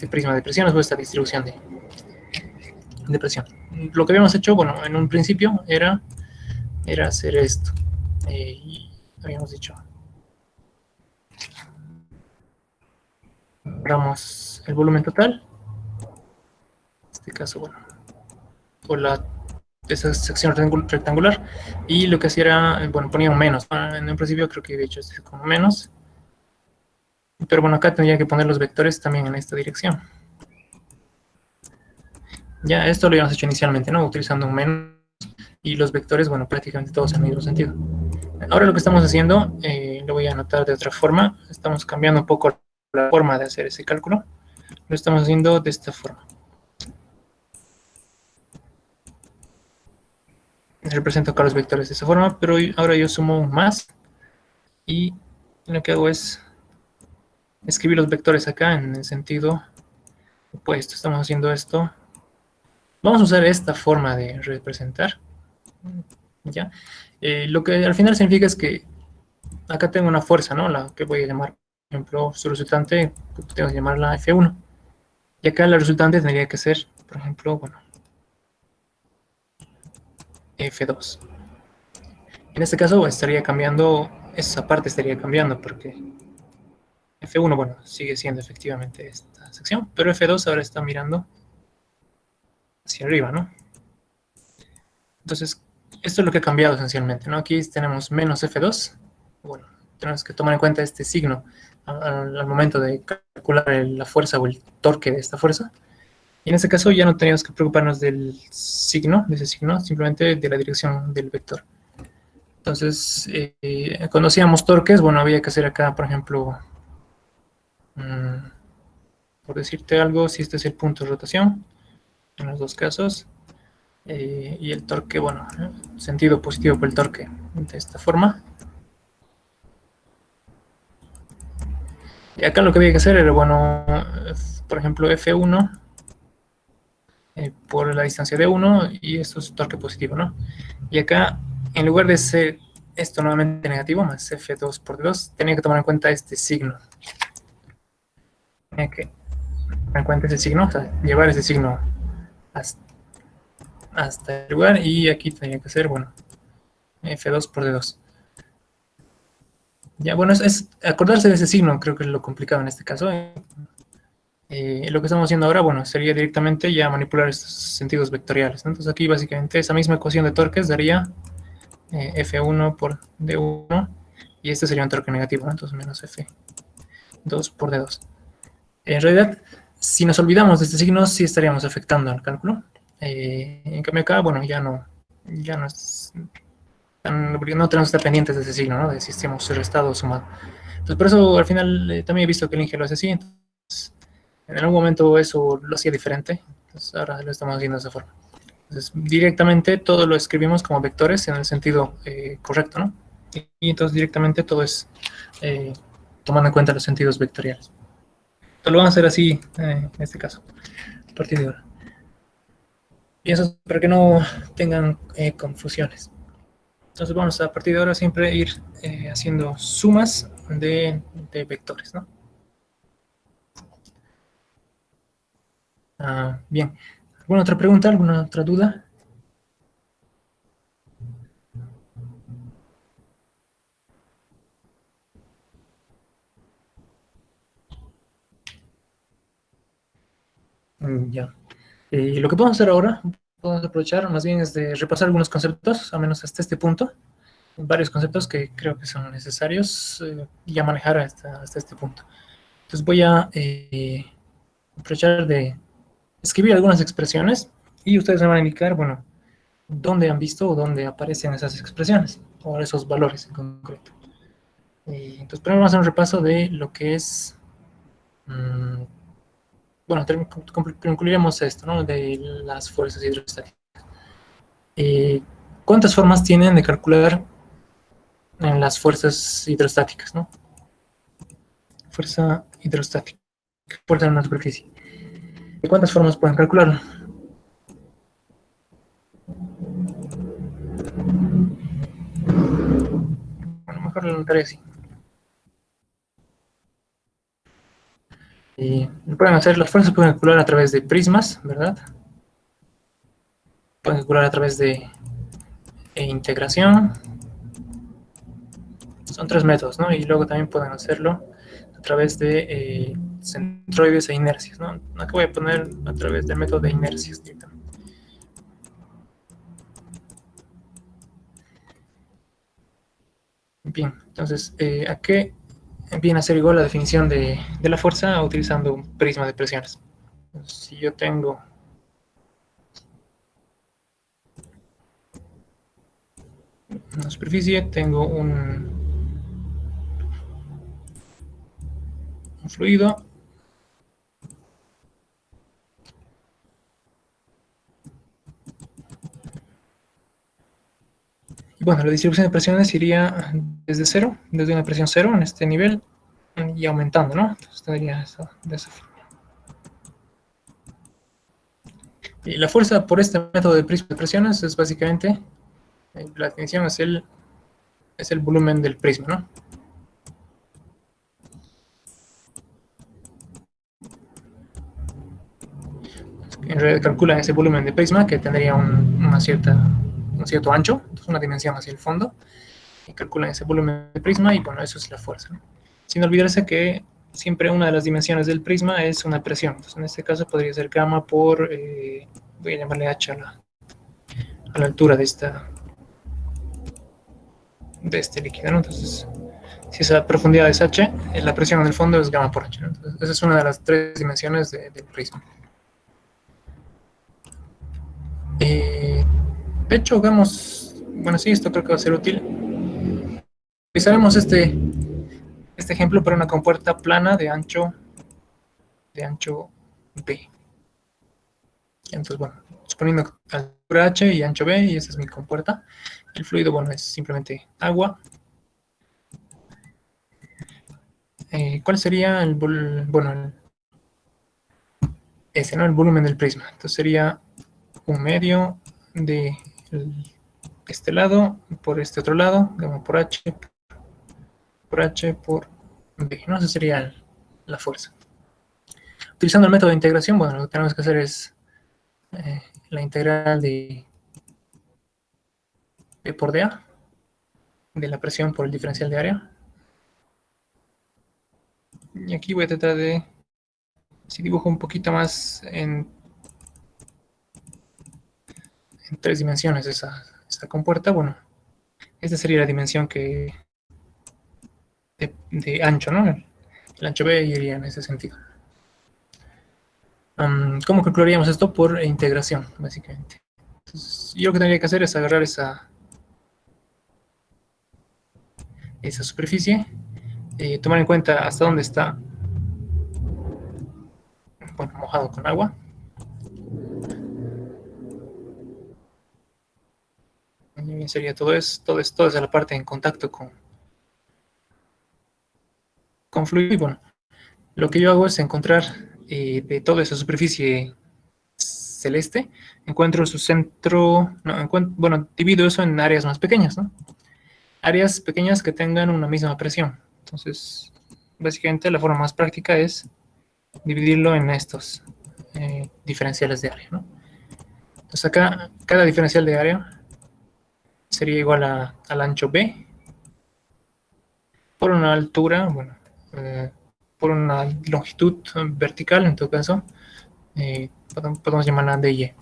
prisma de presiones o esta distribución de presión. Lo que habíamos hecho, bueno, en un principio era hacer esto. Y habíamos dicho, agarramos el volumen total, en este caso, bueno, por esa sección rectangular, y lo que hacía era, bueno, ponía un menos. En un principio creo que de hecho este es como menos, pero bueno, acá tendría que poner los vectores también en esta dirección. Ya, esto lo habíamos hecho inicialmente, ¿no? Utilizando un menos, y los vectores, bueno, prácticamente todos en el mismo sentido. Ahora lo que estamos haciendo, lo voy a anotar de otra forma, estamos cambiando un poco la forma de hacer ese cálculo. Lo estamos haciendo de esta forma. Represento acá los vectores de esta forma, pero ahora yo sumo un más, y lo que hago es escribir los vectores acá en el sentido opuesto. Estamos haciendo esto. Vamos a usar esta forma de representar. ¿Ya? Lo que al final significa es que acá tengo una fuerza, ¿no? La que voy a llamar, por ejemplo, su resultante, tengo que llamarla F1. Y acá la resultante tendría que ser, por ejemplo, bueno, F2. En este caso estaría cambiando, esa parte estaría cambiando porque F1, bueno, sigue siendo efectivamente esta sección, pero F2 ahora está mirando hacia arriba, ¿no? Entonces, esto es lo que ha cambiado esencialmente, ¿no? Aquí tenemos menos F2. Bueno, tenemos que tomar en cuenta este signo al momento de calcular la fuerza o el torque de esta fuerza. Y en este caso ya no teníamos que preocuparnos del signo, de ese signo, simplemente de la dirección del vector. Entonces, cuando hacíamos torques, bueno, había que hacer acá, por ejemplo, por decirte algo, si este es el punto de rotación, en los dos casos, y el torque, bueno, sentido positivo por el torque de esta forma. Y acá lo que había que hacer era, bueno, por ejemplo, F1 por la distancia de 1 y esto es torque positivo, ¿no? Y acá, en lugar de ser esto nuevamente negativo, más F2 por D2, tenía que tomar en cuenta este signo. Tenía que tomar en cuenta ese signo, o sea, llevar ese signo hasta el lugar y aquí tenía que ser, bueno, F2 por D2. Ya, bueno, es acordarse de ese signo, creo que es lo complicado en este caso. Lo que estamos haciendo ahora, bueno, sería directamente ya manipular estos sentidos vectoriales, ¿no? Entonces aquí básicamente esa misma ecuación de torques daría F1 por D1 y este sería un torque negativo, ¿no? Entonces menos F2 por D2. En realidad, si nos olvidamos de este signo, sí estaríamos afectando al cálculo. En cambio acá, bueno, ya no es no tenemos que estar pendientes de ese signo, ¿no? De si hemos restado o sumado. Entonces por eso al final también he visto que el Inge lo hace así. Entonces, en algún momento eso lo hacía diferente. Entonces ahora lo estamos haciendo de esa forma. Entonces directamente todo lo escribimos como vectores en el sentido correcto, ¿no? Y entonces directamente todo es tomando en cuenta los sentidos vectoriales. Entonces lo vamos a hacer así en este caso, a partir de ahora. Y eso es para que no tengan confusiones. Entonces vamos a partir de ahora siempre ir haciendo sumas de vectores, ¿no? Bien. ¿Alguna otra pregunta? ¿Alguna otra duda? Ya. Lo que podemos hacer ahora, podemos aprovechar más bien es de repasar algunos conceptos, al menos hasta este punto. Varios conceptos que creo que son necesarios ya manejar hasta este punto. Entonces voy a aprovechar de escribir algunas expresiones y ustedes me van a indicar, bueno, dónde han visto o dónde aparecen esas expresiones o esos valores en concreto. Entonces primero vamos a hacer un repaso de lo que es, bueno, concluiremos esto, ¿no? De las fuerzas hidrostáticas. ¿Cuántas formas tienen de calcular en las fuerzas hidrostáticas, ¿no? Fuerza hidrostática, fuerza en una superficie. ¿Cuántas formas pueden calcularlo? Bueno, mejor lo notaré así. Pueden hacer, las fuerzas pueden calcular a través de prismas, ¿verdad? Pueden calcular a través de integración. Son tres métodos, ¿no? Y luego también pueden hacerlo a través de centroides e inercias, ¿no? Aquí voy a poner a través del método de inercias directamente. Bien, entonces, ¿a qué viene a ser igual la definición de la fuerza utilizando un prisma de presiones? Entonces, si yo tengo una superficie, tengo un fluido, y bueno, la distribución de presiones iría desde cero, desde una presión cero en este nivel, y aumentando, ¿no? Entonces tendría eso de esa forma. Y la fuerza por este método de prisma de presiones es básicamente, la definición es el volumen del prisma, ¿no? en realidad calculan ese volumen de prisma que tendría un cierto ancho, entonces una dimensión hacia el fondo, y calculan ese volumen de prisma y bueno, eso es la fuerza, ¿no? Sin olvidarse que siempre una de las dimensiones del prisma es una presión. Entonces, en este caso podría ser gamma por, voy a llamarle h a la altura de este líquido, ¿no? Entonces, si esa profundidad es h, la presión en el fondo es gamma por h, ¿no? Entonces, esa es una de las tres dimensiones del prisma. De hecho, vemos, bueno, sí, esto creo que va a ser útil. Utilizaremos este ejemplo para una compuerta plana de ancho B. Entonces, bueno, suponiendo altura H y ancho B, y esta es mi compuerta. El fluido, bueno, es simplemente agua. ¿Cuál sería el volumen del prisma? Entonces sería un medio de este lado por este otro lado, gamma por H por B, ¿no? Esa sería la fuerza. Utilizando el método de integración, bueno, lo que tenemos que hacer es la integral de P por dA, de la presión por el diferencial de área. Y aquí voy a tratar de, si dibujo un poquito más en 3 dimensiones esta compuerta, bueno, esta sería la dimensión de ancho, ¿no? El ancho B iría en ese sentido. ¿Cómo calcularíamos esto? Por integración, básicamente. Entonces, yo lo que tendría que hacer es agarrar esa superficie, tomar en cuenta hasta dónde está, bueno, mojado con agua. Y bien sería toda la parte en contacto con fluido. Y bueno, lo que yo hago es encontrar de toda esa superficie celeste, encuentro su centro, bueno, divido eso en áreas más pequeñas, ¿no? Áreas pequeñas que tengan una misma presión. Entonces, básicamente la forma más práctica es dividirlo en estos diferenciales de área, ¿no? Entonces acá, cada diferencial de área sería igual al ancho B por una altura, bueno, por una longitud vertical, en todo caso, podemos llamarla DY.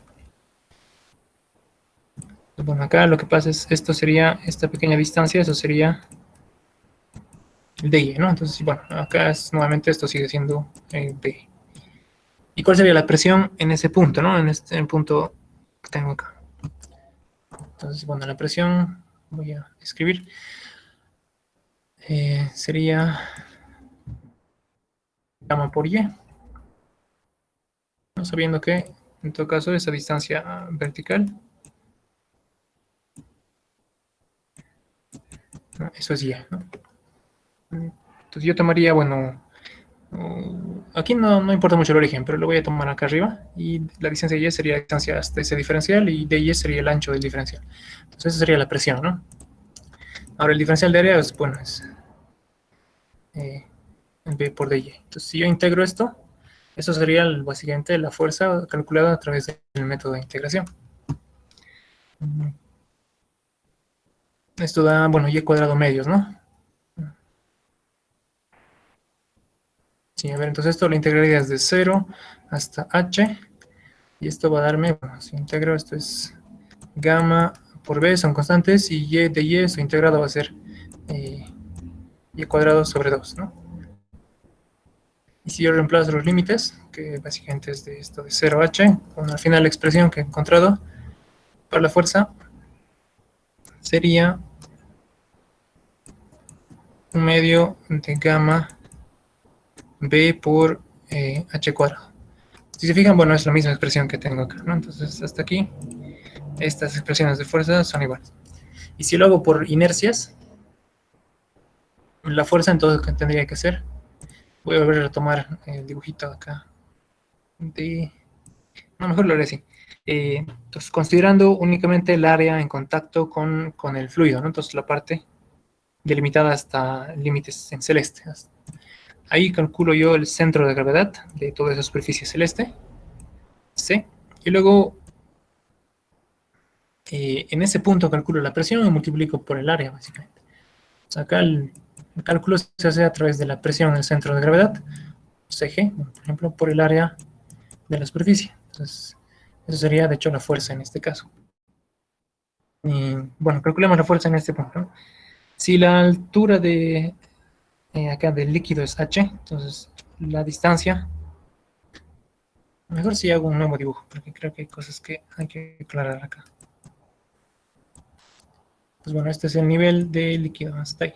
Bueno, acá lo que pasa es, esto sería, esta pequeña distancia, eso sería el DY, ¿no? Entonces, bueno, acá nuevamente esto sigue siendo B. ¿Y cuál sería la presión en ese punto, ¿no? En el punto que tengo acá. Entonces, bueno, la presión, voy a escribir, sería gamma por Y, ¿no? Sabiendo que, en todo caso, esa distancia vertical, ¿no? Eso es Y, ¿no? Entonces yo tomaría, bueno, aquí no importa mucho el origen, pero lo voy a tomar acá arriba, y la distancia de Y sería la distancia hasta ese diferencial, y DY sería el ancho del diferencial. Entonces esa sería la presión, ¿no? Ahora el diferencial de área es, bueno, es B por DY. Entonces si yo integro esto, eso sería básicamente la fuerza calculada a través del método de integración. Esto da, bueno, Y cuadrado medios, ¿no? Sí, a ver, entonces esto lo integraría desde 0 hasta h, y esto va a darme, bueno, si integro, esto es gamma por b, son constantes, y y de y, su integrado va a ser y cuadrado sobre 2, ¿no? Y si yo reemplazo los límites, que básicamente es de esto de 0 a h, bueno, al final la expresión que he encontrado para la fuerza sería un medio de gamma b por h cuadrado. Si se fijan, bueno, es la misma expresión que tengo acá, ¿no? Entonces, hasta aquí, estas expresiones de fuerza son iguales. Y si lo hago por inercias, la fuerza entonces que tendría que ser, voy a volver a retomar el dibujito acá. No, mejor lo haré así. Entonces, considerando únicamente el área en contacto con el fluido, ¿no? Entonces, la parte delimitada hasta límites en celeste. Ahí calculo yo el centro de gravedad de toda esa superficie celeste, C, Y luego, en ese punto calculo la presión y multiplico por el área, básicamente. O sea, acá el cálculo se hace a través de la presión en el centro de gravedad, CG, por ejemplo, por el área de la superficie. Entonces, eso sería, de hecho, la fuerza en este caso. Y, bueno, calculemos la fuerza en este punto, ¿no? Si la altura de acá del líquido es h, entonces la distancia, mejor si hago un nuevo dibujo, porque creo que hay cosas que hay que aclarar acá. Pues bueno, este es el nivel de líquido hasta ahí.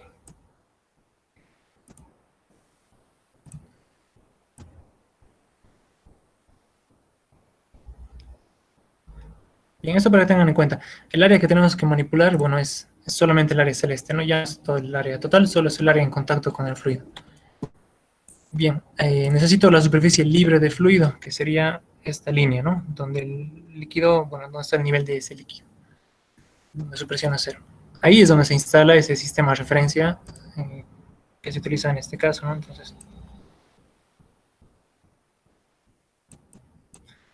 Bien, esto para que tengan en cuenta. El área que tenemos que manipular, bueno, es solamente el área celeste, ¿no? Ya es todo el área total, solo es el área en contacto con el fluido. Bien, necesito la superficie libre de fluido, que sería esta línea, ¿no? Donde el líquido, bueno, donde está el nivel de ese líquido, donde su presión es cero. Ahí es donde se instala ese sistema de referencia que se utiliza en este caso, ¿no? Entonces,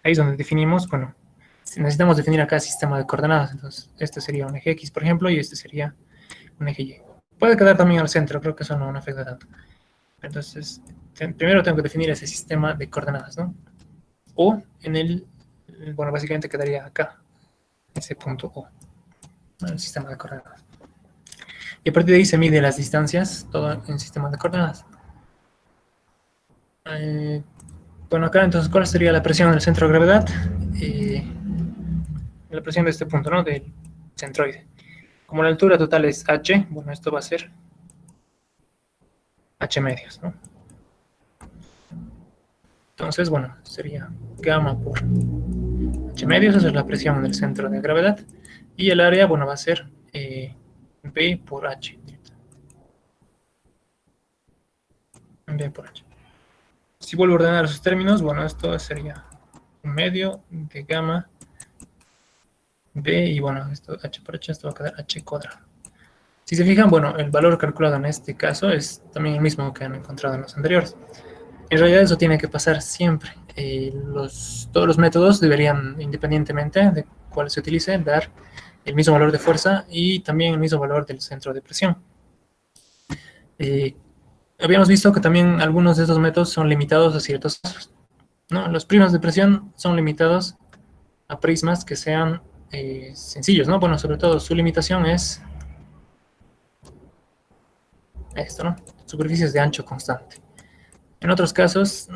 ahí es donde definimos, bueno, necesitamos definir acá sistema de coordenadas. Entonces, este sería un eje X, por ejemplo, y este sería un eje Y. Puede quedar también al centro, creo que eso no afecta tanto. Entonces, primero tengo que definir ese sistema de coordenadas, ¿no? O en el, bueno, básicamente quedaría acá, ese punto O, ¿no? El sistema de coordenadas. Y a partir de ahí se mide las distancias, todo en sistema de coordenadas. Bueno, acá entonces, ¿cuál sería la presión del centro de gravedad? La presión de este punto, ¿no? Del centroide. Como la altura total es h, bueno, esto va a ser h medios, ¿no? Entonces, bueno, sería gamma por h medios, esa es la presión del centro de gravedad. Y el área, bueno, va a ser B por h. B por h. Si vuelvo a ordenar esos términos, bueno, esto sería un medio de gamma B, y bueno, esto h por h, esto va a quedar h cuadrado. Si se fijan, bueno, el valor calculado en este caso es también el mismo que han encontrado en los anteriores. En realidad eso tiene que pasar siempre. Todos los métodos deberían, independientemente de cuál se utilice, dar el mismo valor de fuerza y también el mismo valor del centro de presión. Habíamos visto que también algunos de estos métodos son limitados a ciertos casos, ¿no? Los prismas de presión son limitados a prismas que sean sencillos, ¿no? Bueno, sobre todo su limitación es esto, ¿no? Superficies de ancho constante. En otros casos,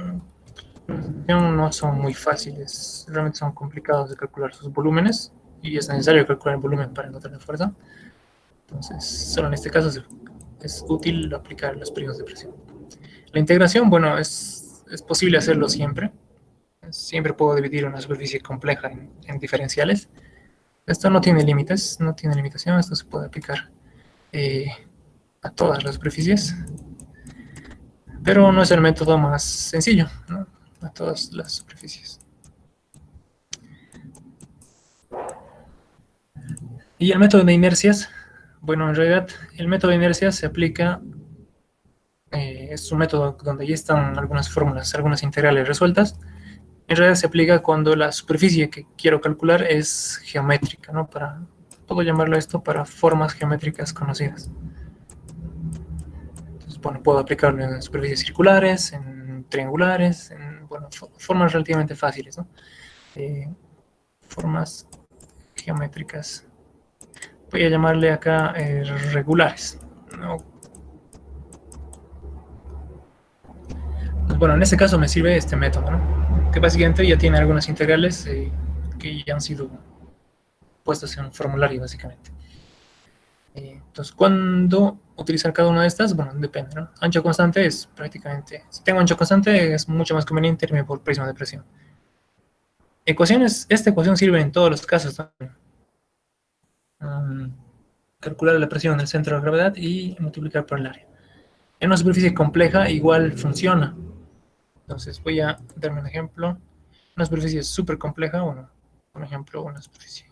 no son muy fáciles, realmente son complicados de calcular sus volúmenes y es necesario calcular el volumen para encontrar la fuerza. Entonces, solo en este caso es útil aplicar los prismas de presión. La integración, bueno, es posible hacerlo siempre. Siempre puedo dividir una superficie compleja en diferenciales. Esto no tiene límites, no tiene limitación, esto se puede aplicar a todas las superficies, pero no es el método más sencillo, ¿no? A todas las superficies. Y el método de inercias, bueno, en realidad el método de inercias se aplica, es un método donde ya están algunas fórmulas, algunas integrales resueltas. En realidad se aplica cuando la superficie que quiero calcular es geométrica, ¿no? Puedo llamarlo esto para formas geométricas conocidas. Entonces, bueno, puedo aplicarlo en superficies circulares, en triangulares, en, bueno, formas relativamente fáciles, ¿no? Formas geométricas. Voy a llamarle acá regulares, ¿no? Pues, bueno, en este caso me sirve este método, ¿no? Que básicamente ya tiene algunas integrales que ya han sido puestas en un formulario, básicamente. Entonces, ¿cuándo utilizar cada una de estas? Bueno, depende, ¿no? Ancho constante es prácticamente... Si tengo ancho constante, es mucho más conveniente irme por prisma de presión. Ecuaciones, esta ecuación sirve en todos los casos también. Calcular la presión del centro de gravedad y multiplicar por el área. En una superficie compleja igual funciona. Entonces voy a darme un ejemplo. Una superficie súper compleja, bueno, por ejemplo, una superficie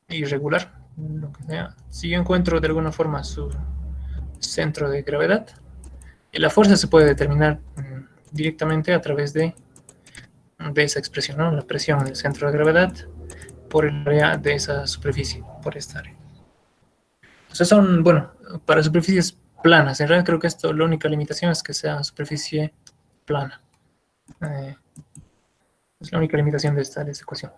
irregular, lo que sea. Si yo encuentro de alguna forma su centro de gravedad, la fuerza se puede determinar directamente a través de de esa expresión, ¿no? La presión en el centro de gravedad por el área de esa superficie, por esta área. Entonces son, bueno, para superficies planas. En realidad creo que esto, la única limitación es que sea superficie plana. Es la única limitación de esta ecuación.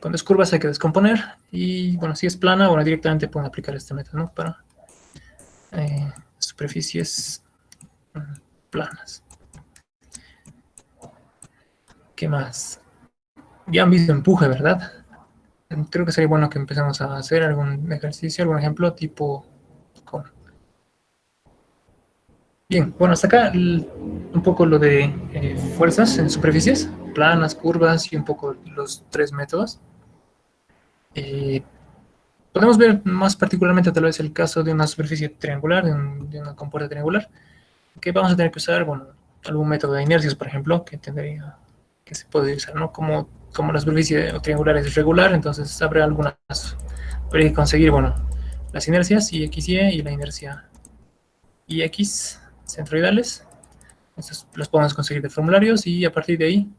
Cuando es curvas hay que descomponer y, bueno, si es plana, bueno, directamente pueden aplicar este método, ¿no? Para superficies planas. ¿Qué más? Ya han visto empuje, ¿verdad? Creo que sería bueno que empecemos a hacer algún ejercicio, algún ejemplo tipo con. Bien, bueno, hasta acá un poco lo de fuerzas en superficies, planas, curvas y un poco los tres métodos. Podemos ver más particularmente tal vez el caso de una superficie triangular, de una compuerta triangular, que vamos a tener que usar, bueno, algún método de inercias, por ejemplo, que se puede usar, ¿no? Como la superficie triangular es regular, entonces habrá habría que conseguir, bueno, las inercias IXY y la inercia IX centroidales. Estos los podemos conseguir de formularios y a partir de ahí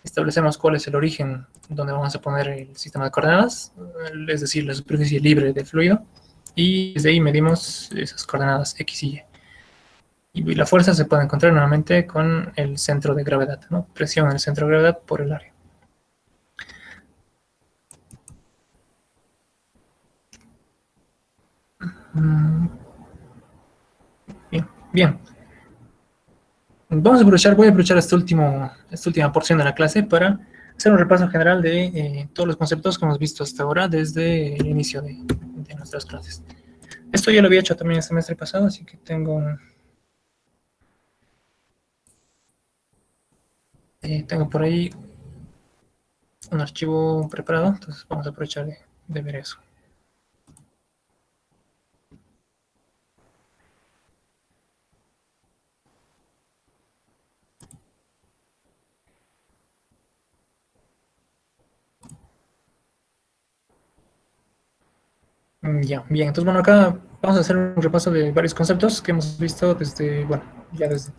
establecemos cuál es el origen donde vamos a poner el sistema de coordenadas, es decir, la superficie libre del fluido, y desde ahí medimos esas coordenadas X y Y. Y la fuerza se puede encontrar nuevamente con el centro de gravedad, ¿no? Presión en el centro de gravedad por el área. Bien. Voy a aprovechar esta última porción de la clase para hacer un repaso general de todos los conceptos que hemos visto hasta ahora desde el inicio de nuestras clases. Esto ya lo había hecho también el semestre pasado, así que tengo por ahí un archivo preparado, entonces vamos a aprovechar de ver eso. Ya, bien, entonces bueno, acá vamos a hacer un repaso de varios conceptos que hemos visto desde, bueno, ya desde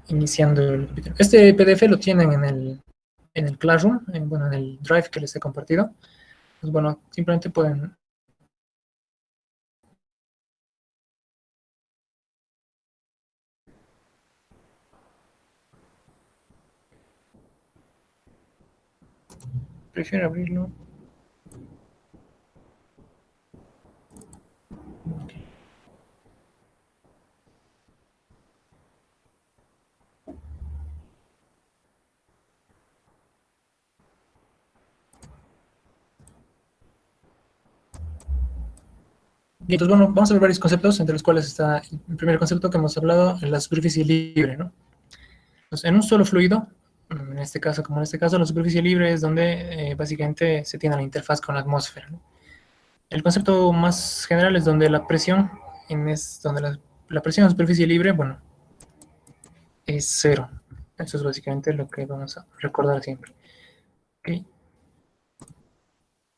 iniciando el capítulo. Este PDF lo tienen en el Classroom, bueno, en el Drive que les he compartido. Pues bueno, simplemente pueden prefiero abrirlo. Bien, entonces bueno, vamos a ver varios conceptos, entre los cuales está el primer concepto que hemos hablado, la superficie libre, ¿no? Entonces, en un solo fluido, en este caso, como en este caso, la superficie libre es donde básicamente se tiene la interfaz con la atmósfera, ¿no? El concepto más general es donde la presión, donde la presión en superficie libre, bueno, es cero. Eso es básicamente lo que vamos a recordar siempre. Ok.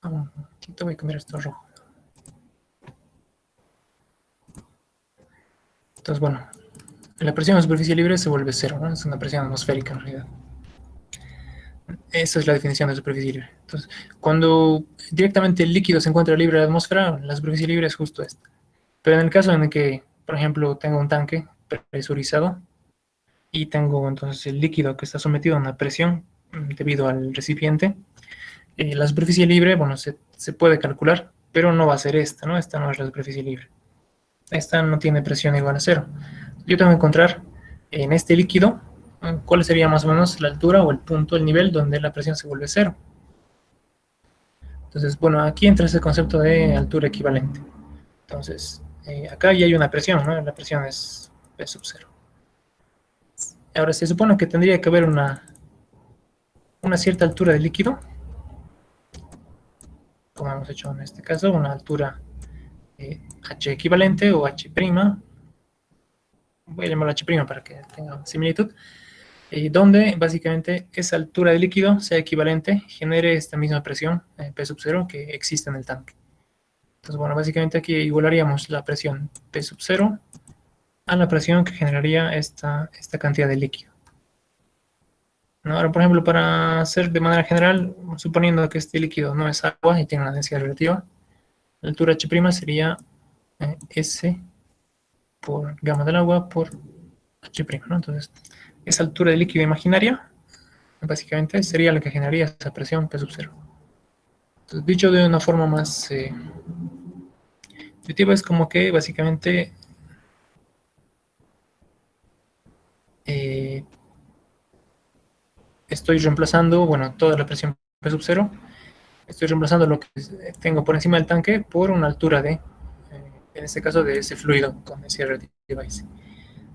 Un momentito, voy a cambiar esto a rojo. Entonces, bueno, la presión en superficie libre se vuelve cero, ¿no? Es una presión atmosférica en realidad. Esa es la definición de superficie libre. Entonces, cuando directamente el líquido se encuentra libre de la atmósfera, la superficie libre es justo esta. Pero en el caso en el que, por ejemplo, tengo un tanque presurizado y tengo entonces el líquido que está sometido a una presión debido al recipiente, la superficie libre, bueno, se puede calcular, pero no va a ser esta, ¿no? Esta no es la superficie libre. Esta no tiene presión igual a cero. Yo tengo que encontrar en este líquido cuál sería más o menos la altura o el punto, el nivel donde la presión se vuelve cero. Entonces, bueno, aquí entra ese concepto de altura equivalente. Entonces, acá ya hay una presión, ¿no? La presión es P sub cero. Ahora, se supone que tendría que haber una cierta altura del líquido, como hemos hecho en este caso, una altura H equivalente o H', voy a llamarlo H' para que tenga similitud, donde básicamente esa altura del líquido sea equivalente, genere esta misma presión P sub cero que existe en el tanque. Entonces, bueno, básicamente aquí igualaríamos la presión P sub cero a la presión que generaría esta cantidad de líquido. ¿no? Ahora, por ejemplo, para hacer de manera general, suponiendo que este líquido no es agua y tiene una densidad relativa, la altura H' sería S por gamma del agua por H', ¿no? Entonces, esa altura del líquido imaginaria, básicamente, sería la que generaría esa presión P sub 0. Entonces, dicho de una forma más intuitiva, es como que, básicamente, estoy reemplazando, bueno, toda la presión P sub 0, estoy reemplazando lo que tengo por encima del tanque por una altura de, en este caso, de ese fluido con densidad relativa.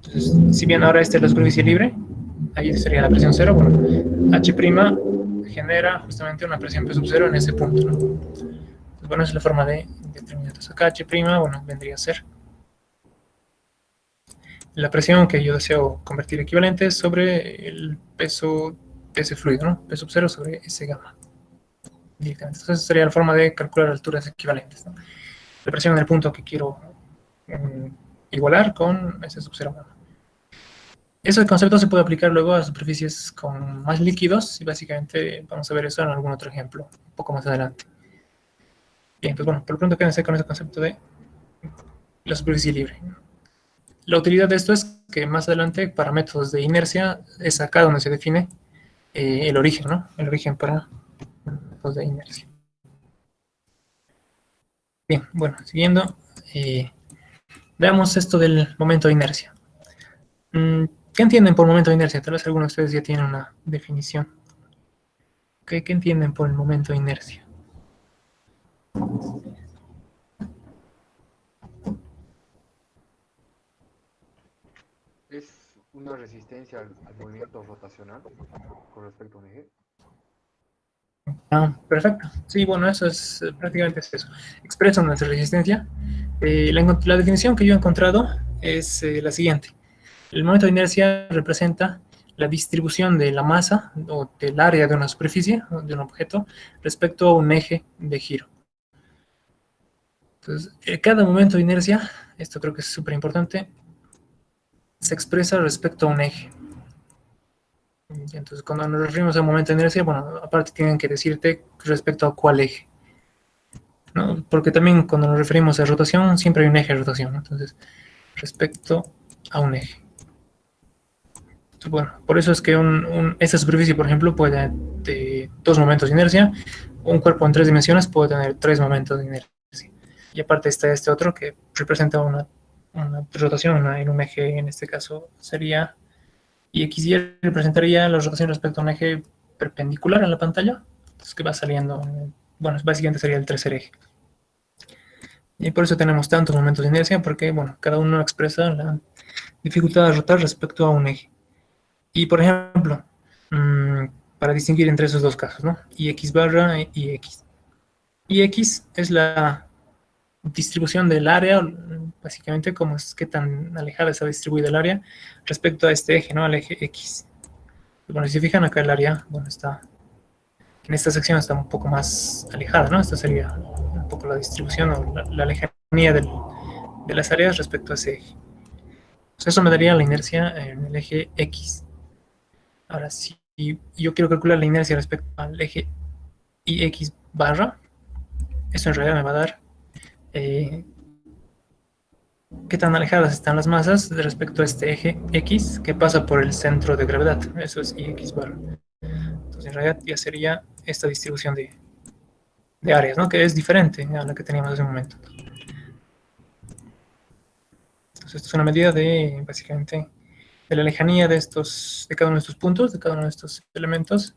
Entonces, si bien ahora esta es la superficie libre, ahí sería la presión 0, bueno, H' genera justamente una presión P sub 0 en ese punto, ¿no? Entonces, bueno, esa es la forma de determinar. Entonces, acá H', bueno, vendría a ser la presión que yo deseo convertir equivalente sobre el peso de ese fluido, ¿no? P sub 0 sobre S gamma. Directamente. Entonces, esa sería la forma de calcular alturas equivalentes, ¿no? La presión en el punto que quiero igualar con S sub 0 gamma. Ese concepto se puede aplicar luego a superficies con más líquidos y básicamente vamos a ver eso en algún otro ejemplo un poco más adelante. Bien, pues bueno, por lo pronto quédense con ese concepto de la superficie libre. La utilidad de esto es que más adelante para métodos de inercia es acá donde se define el origen, ¿no? El origen para métodos de inercia. Bien, bueno, siguiendo, veamos esto del momento de inercia. ¿Qué entienden por momento de inercia? Tal vez algunos de ustedes ya tienen una definición. ¿Qué entienden por el momento de inercia?
Es una resistencia al movimiento rotacional con respecto a un eje.
Perfecto. Sí, bueno, eso es prácticamente es eso. Expresa nuestra resistencia. La definición que yo he encontrado es la siguiente. El momento de inercia representa la distribución de la masa o del área de una superficie, de un objeto, respecto a un eje de giro. Entonces, cada momento de inercia, esto creo que es súper importante, se expresa respecto a un eje. Entonces, cuando nos referimos a momento de inercia, bueno, aparte tienen que decirte respecto a cuál eje, ¿no? Porque también cuando nos referimos a rotación, siempre hay un eje de rotación, ¿no? Entonces, respecto a un eje. Entonces, bueno, por eso es que esta superficie, por ejemplo, puede tener dos momentos de inercia. Un cuerpo en 3 dimensiones puede tener 3 momentos de inercia. Y aparte está este otro que representa una rotación en un eje, en este caso sería... Y XY representaría la rotación respecto a un eje perpendicular en la pantalla, entonces que va saliendo, bueno, básicamente sería el tercer eje. Y por eso tenemos tantos momentos de inercia, porque, bueno, cada uno expresa la dificultad de rotar respecto a un eje. Y, por ejemplo, para distinguir entre esos dos casos, ¿no? IX barra y X. IX es la distribución del área, básicamente como es que tan alejada está distribuida el área respecto a este eje, ¿no? Al eje X. Bueno, si se fijan acá el área, bueno, está en esta sección está un poco más alejada, ¿no? Esta sería un poco la distribución o la lejanía de las áreas respecto a ese eje. Entonces, eso me daría la inercia en el eje X. Ahora, si yo quiero calcular la inercia respecto al eje IX barra, eso en realidad me va a dar qué tan alejadas están las masas respecto a este eje X que pasa por el centro de gravedad. Eso es IX barra. Entonces, en realidad ya sería esta distribución de áreas, ¿no? Que es diferente a la que teníamos hace un momento. Entonces, esto es una medida de, básicamente, de la lejanía de cada uno de estos puntos, de cada uno de estos elementos,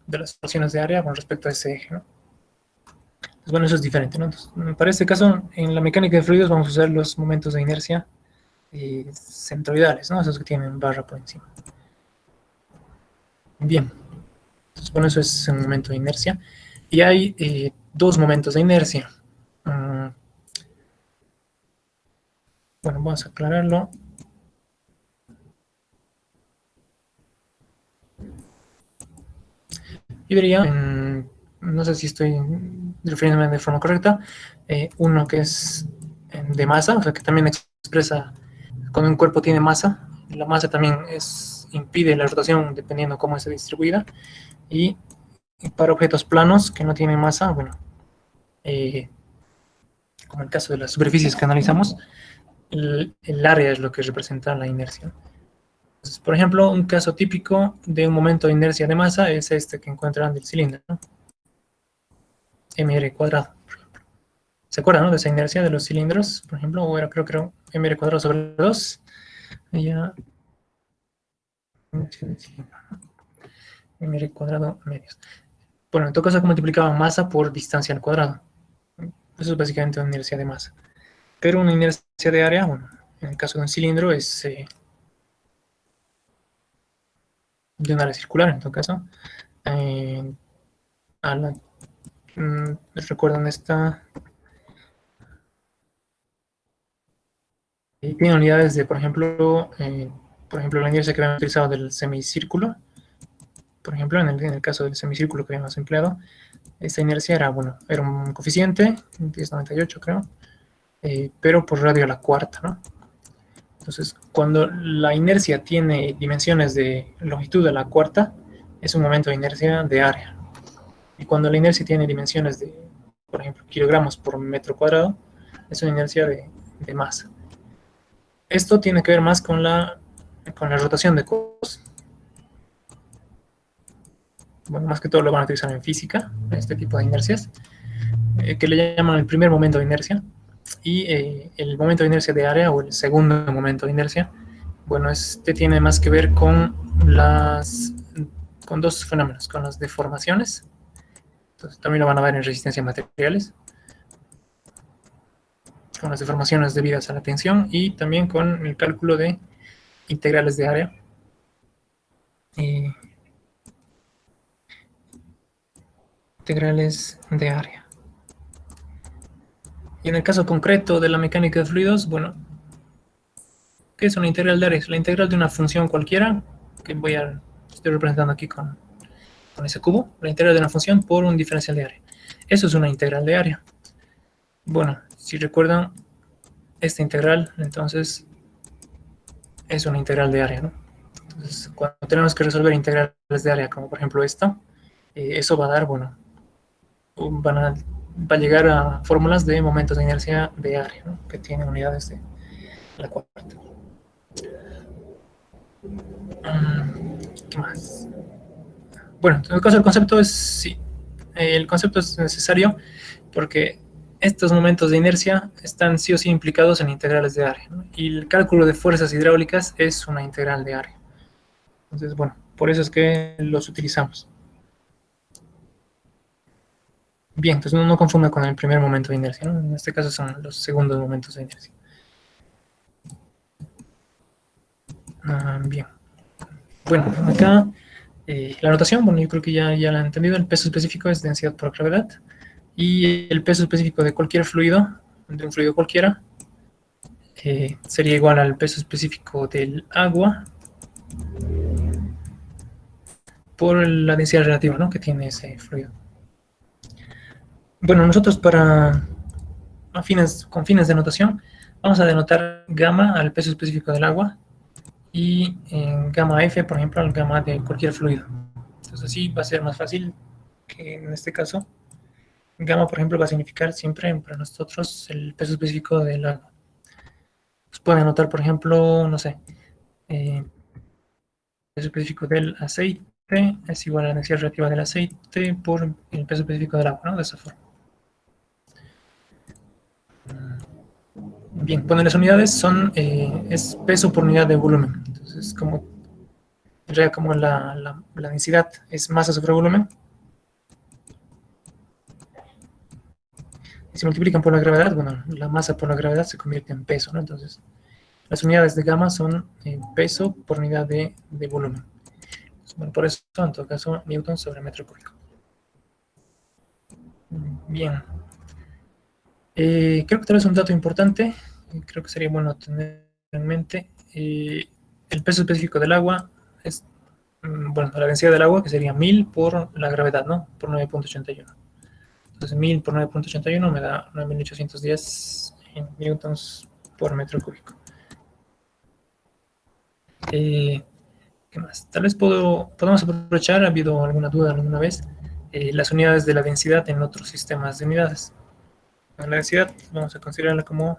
de las porciones de área con respecto a ese eje, ¿no? Pues bueno, eso es diferente, ¿no? Entonces, para este caso, en la mecánica de fluidos vamos a usar los momentos de inercia centroidales, ¿no? Esos que tienen barra por encima. Bien. Entonces, bueno, eso es un momento de inercia. Y hay dos momentos de inercia. Bueno, vamos a aclararlo. Yo diría, no sé si estoy refiriéndome de forma correcta, uno que es de masa, o sea, que también expresa cuando un cuerpo tiene masa, la masa también es impide la rotación dependiendo cómo esté distribuida. Y para objetos planos que no tienen masa, bueno, como el caso de las superficies que analizamos, el área es lo que representa la inercia. Entonces, por ejemplo, un caso típico de un momento de inercia de masa es este que encuentran del cilindro, ¿no? mr², por ejemplo. ¿Se acuerdan, no, de esa inercia de los cilindros? Por ejemplo, o era, creo, mr² sobre 2. Ya. mr² medios. Bueno, en todo caso, multiplicaba masa por distancia al cuadrado. Eso es básicamente una inercia de masa. Pero una inercia de área, bueno, en el caso de un cilindro es de un área circular, en todo caso. ¿Recuerdan esta? Tiene unidades de, por ejemplo, la inercia que habíamos utilizado del semicírculo. Por ejemplo, en el caso del semicírculo que habíamos empleado, esta inercia era, bueno, era un coeficiente, 1098 creo, pero por radio a la cuarta, ¿no? Entonces, cuando la inercia tiene dimensiones de longitud a la cuarta, es un momento de inercia de área. Y cuando la inercia tiene dimensiones de, por ejemplo, kilogramos por metro cuadrado, es una inercia de masa. Esto tiene que ver más con la rotación de cuerpos. Bueno, más que todo lo van a utilizar en física, este tipo de inercias, que le llaman el primer momento de inercia. Y el momento de inercia de área, o el segundo momento de inercia, bueno, este tiene más que ver con dos fenómenos, con las deformaciones. Entonces, también lo van a ver en resistencia a materiales, con las deformaciones debidas a la tensión y también con el cálculo de integrales de área. Integrales de área. Y en el caso concreto de la mecánica de fluidos, bueno, ¿qué es una integral de área? Es la integral de una función cualquiera, que estoy representando aquí con ese cubo, la integral de una función por un diferencial de área. Eso es una integral de área. Bueno, si recuerdan, esta integral, entonces, es una integral de área, ¿no? Entonces, cuando tenemos que resolver integrales de área, como por ejemplo esta, eso va a dar, bueno, va a llegar a fórmulas de momentos de inercia de área, ¿no? Que tienen unidades de la cuarta. ¿Qué más? Bueno, en el caso del concepto el concepto es necesario porque estos momentos de inercia están sí o sí implicados en integrales de área, ¿no? Y el cálculo de fuerzas hidráulicas es una integral de área. Entonces, bueno, por eso es que los utilizamos. Bien, entonces no confunda con el primer momento de inercia, ¿no? En este caso son los segundos momentos de inercia. Bien. Bueno, acá la notación, bueno, yo creo que ya la han entendido. El peso específico es densidad por gravedad. Y el peso específico de cualquier fluido, de un fluido cualquiera, sería igual al peso específico del agua por la densidad relativa, ¿no?, que tiene ese fluido. Bueno, nosotros con fines de notación, vamos a denotar gamma al peso específico del agua y gamma F, por ejemplo, al gamma de cualquier fluido. Entonces así va a ser más fácil que en este caso. Gamma, por ejemplo, va a significar siempre para nosotros el peso específico del agua. Pues pueden anotar, por ejemplo, no sé, el peso específico del aceite es igual a la densidad relativa del aceite por el peso específico del agua, ¿no? De esa forma. Bien, bueno, las unidades es peso por unidad de volumen. Entonces, como la densidad es masa sobre volumen, y se multiplican por la gravedad, bueno, la masa por la gravedad se convierte en peso, ¿no? Entonces, las unidades de gamma son peso por unidad de volumen. Entonces, bueno, por eso, en todo caso, Newton sobre metro cúbico. Bien. Creo que tal vez un dato importante, creo que sería bueno tener en mente, el peso específico del agua es, bueno, la densidad del agua, que sería 1000 por la gravedad, ¿no? Por 9.81. Entonces 1000 por 9.81 me da 9810 newtons por metro cúbico. ¿Qué ¿Qué más? Tal vez podemos aprovechar, ¿ha habido alguna duda alguna vez? Las unidades de la densidad en otros sistemas de unidades. La densidad vamos a considerarla como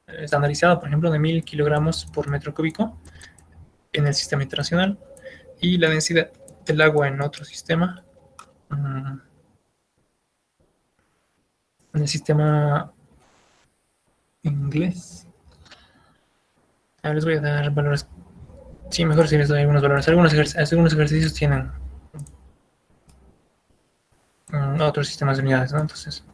estandarizada, por ejemplo, de 1000 kilogramos por metro cúbico en el sistema internacional, y la densidad del agua en otro sistema, en el sistema inglés. Ahora les voy a dar valores. Sí, mejor si les doy algunos valores. Algunos ejercicios tienen otros sistemas de unidades, ¿no? Entonces,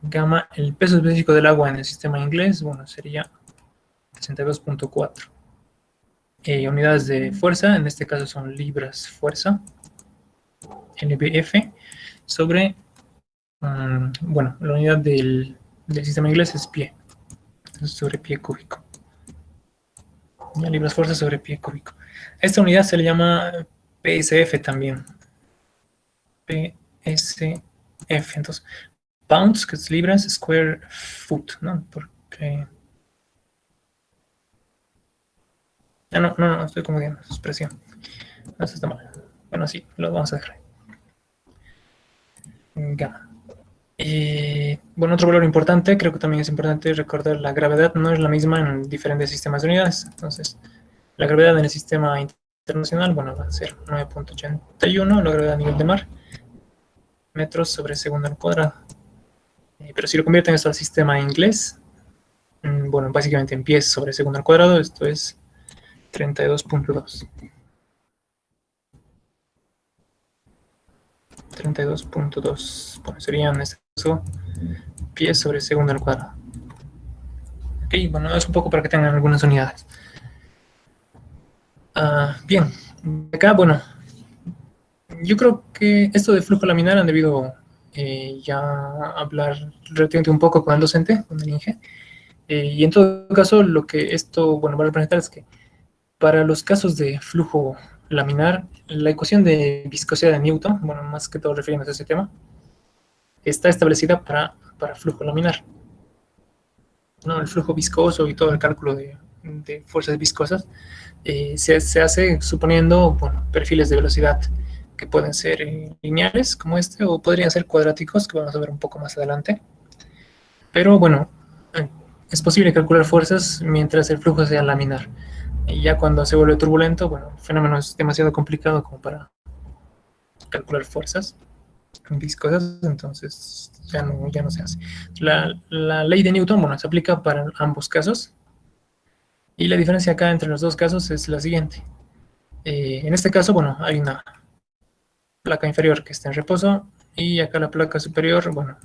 gamma, el peso específico del agua en el sistema inglés, bueno, sería 62.4. Unidades de fuerza, en este caso son libras fuerza, LBF, sobre, bueno, la unidad del sistema inglés es pie, entonces sobre pie cúbico. Ya, libras fuerza sobre pie cúbico. Esta unidad se le llama PSF también. PSF, entonces, pounds, que es libras, square foot, ¿no? Porque... no, estoy confundiendo su expresión. Eso está mal. Bueno, sí, lo vamos a dejar. Gamma. Bueno, otro valor importante, creo que también es importante recordar, la gravedad no es la misma en diferentes sistemas de unidades. Entonces, la gravedad en el sistema internacional, bueno, va a ser 9.81, la gravedad a nivel de mar, metros sobre segundo al cuadrado. Pero si lo convierten esto al sistema inglés, bueno, básicamente en pies sobre segundo al cuadrado, esto es 32.2. 32.2. Bueno, serían en este caso pies sobre segundo al cuadrado. Ok, bueno, es un poco para que tengan algunas unidades. Bien, acá, bueno, yo creo que esto de flujo laminar han debido ya hablar relativamente un poco con el docente, con el Inge. Y en todo caso, lo que esto, bueno, va a representar es que para los casos de flujo laminar, la ecuación de viscosidad de Newton, bueno, más que todo refiriéndose a ese tema, está establecida para flujo laminar. ¿No? El flujo viscoso y todo el cálculo de fuerzas viscosas se hace suponiendo, bueno, perfiles de velocidad que pueden ser lineales, como este, o podrían ser cuadráticos, que vamos a ver un poco más adelante. Pero, bueno, es posible calcular fuerzas mientras el flujo sea laminar. Y ya cuando se vuelve turbulento, bueno, el fenómeno es demasiado complicado como para calcular fuerzas viscosas, entonces ya no se hace. La ley de Newton, bueno, se aplica para ambos casos, y la diferencia acá entre los dos casos es la siguiente. En este caso, bueno, hay una placa inferior que está en reposo, y acá la placa superior, bueno,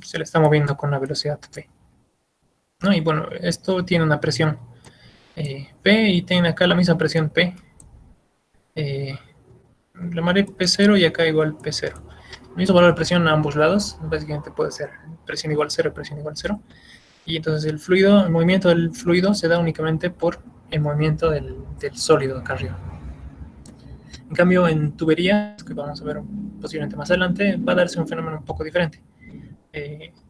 se le está moviendo con la velocidad P, ¿no? Y bueno, esto tiene una presión P, y tiene acá la misma presión P. Le llamaré P0 y acá igual P0. El mismo valor de presión a ambos lados, básicamente puede ser presión igual 0, presión igual 0. Y entonces el movimiento del fluido se da únicamente por el movimiento del sólido acá arriba. En cambio, en tuberías, que vamos a ver posiblemente más adelante, va a darse un fenómeno un poco diferente.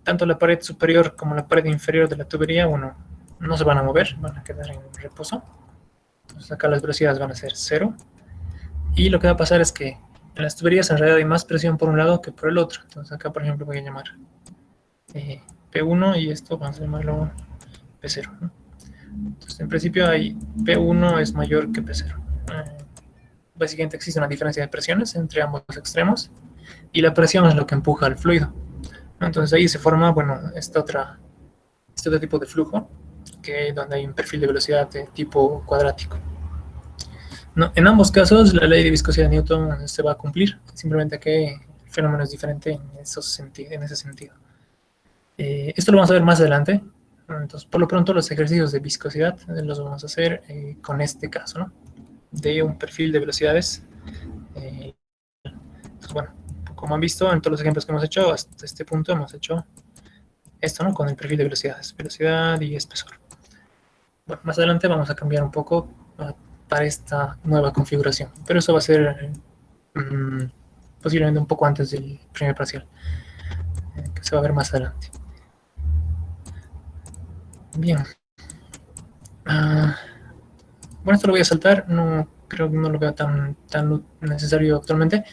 Tanto la pared superior como la pared inferior de la tubería, bueno, no se van a mover, van a quedar en reposo. Entonces acá las velocidades van a ser 0. Y lo que va a pasar es que en las tuberías en realidad hay más presión por un lado que por el otro. Entonces acá, por ejemplo, voy a llamar P1 y esto vamos a llamarlo P0, ¿no? Entonces, en principio hay P1 es mayor que P0. Básicamente existe una diferencia de presiones entre ambos extremos, y la presión es lo que empuja al fluido. Entonces ahí se forma, bueno, este otro tipo de flujo, donde hay un perfil de velocidad de tipo cuadrático. No, en ambos casos la ley de viscosidad de Newton se va a cumplir, simplemente que el fenómeno es diferente en ese sentido. Esto lo vamos a ver más adelante. Entonces, por lo pronto, los ejercicios de viscosidad los vamos a hacer con este caso, ¿no? De un perfil de velocidades. Entonces, bueno, como han visto en todos los ejemplos que hemos hecho, hasta este punto hemos hecho esto, ¿no? Con el perfil de velocidades, velocidad y espesor. Bueno, más adelante vamos a cambiar un poco para esta nueva configuración, pero eso va a ser posiblemente un poco antes del primer parcial, que se va a ver más adelante. Bien. bueno, esto lo voy a saltar, no creo que no lo veo tan necesario actualmente.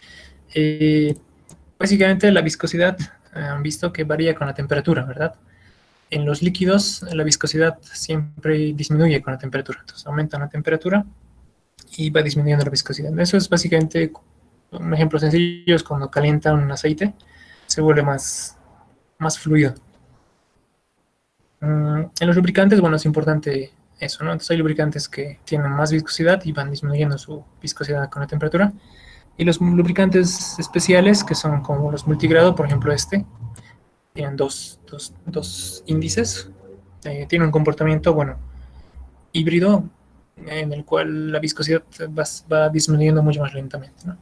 Básicamente la viscosidad han visto que varía con la temperatura, ¿verdad? En los líquidos la viscosidad siempre disminuye con la temperatura, entonces aumenta la temperatura y va disminuyendo la viscosidad. Eso es básicamente un ejemplo sencillo, es cuando calientan un aceite, se vuelve más fluido. En los lubricantes, bueno, es importante eso, ¿no? Entonces hay lubricantes que tienen más viscosidad y van disminuyendo su viscosidad con la temperatura. Y los lubricantes especiales, que son como los multigrado, por ejemplo tienen dos índices. Tiene un comportamiento, bueno, híbrido, en el cual la viscosidad va disminuyendo mucho más lentamente, ¿no?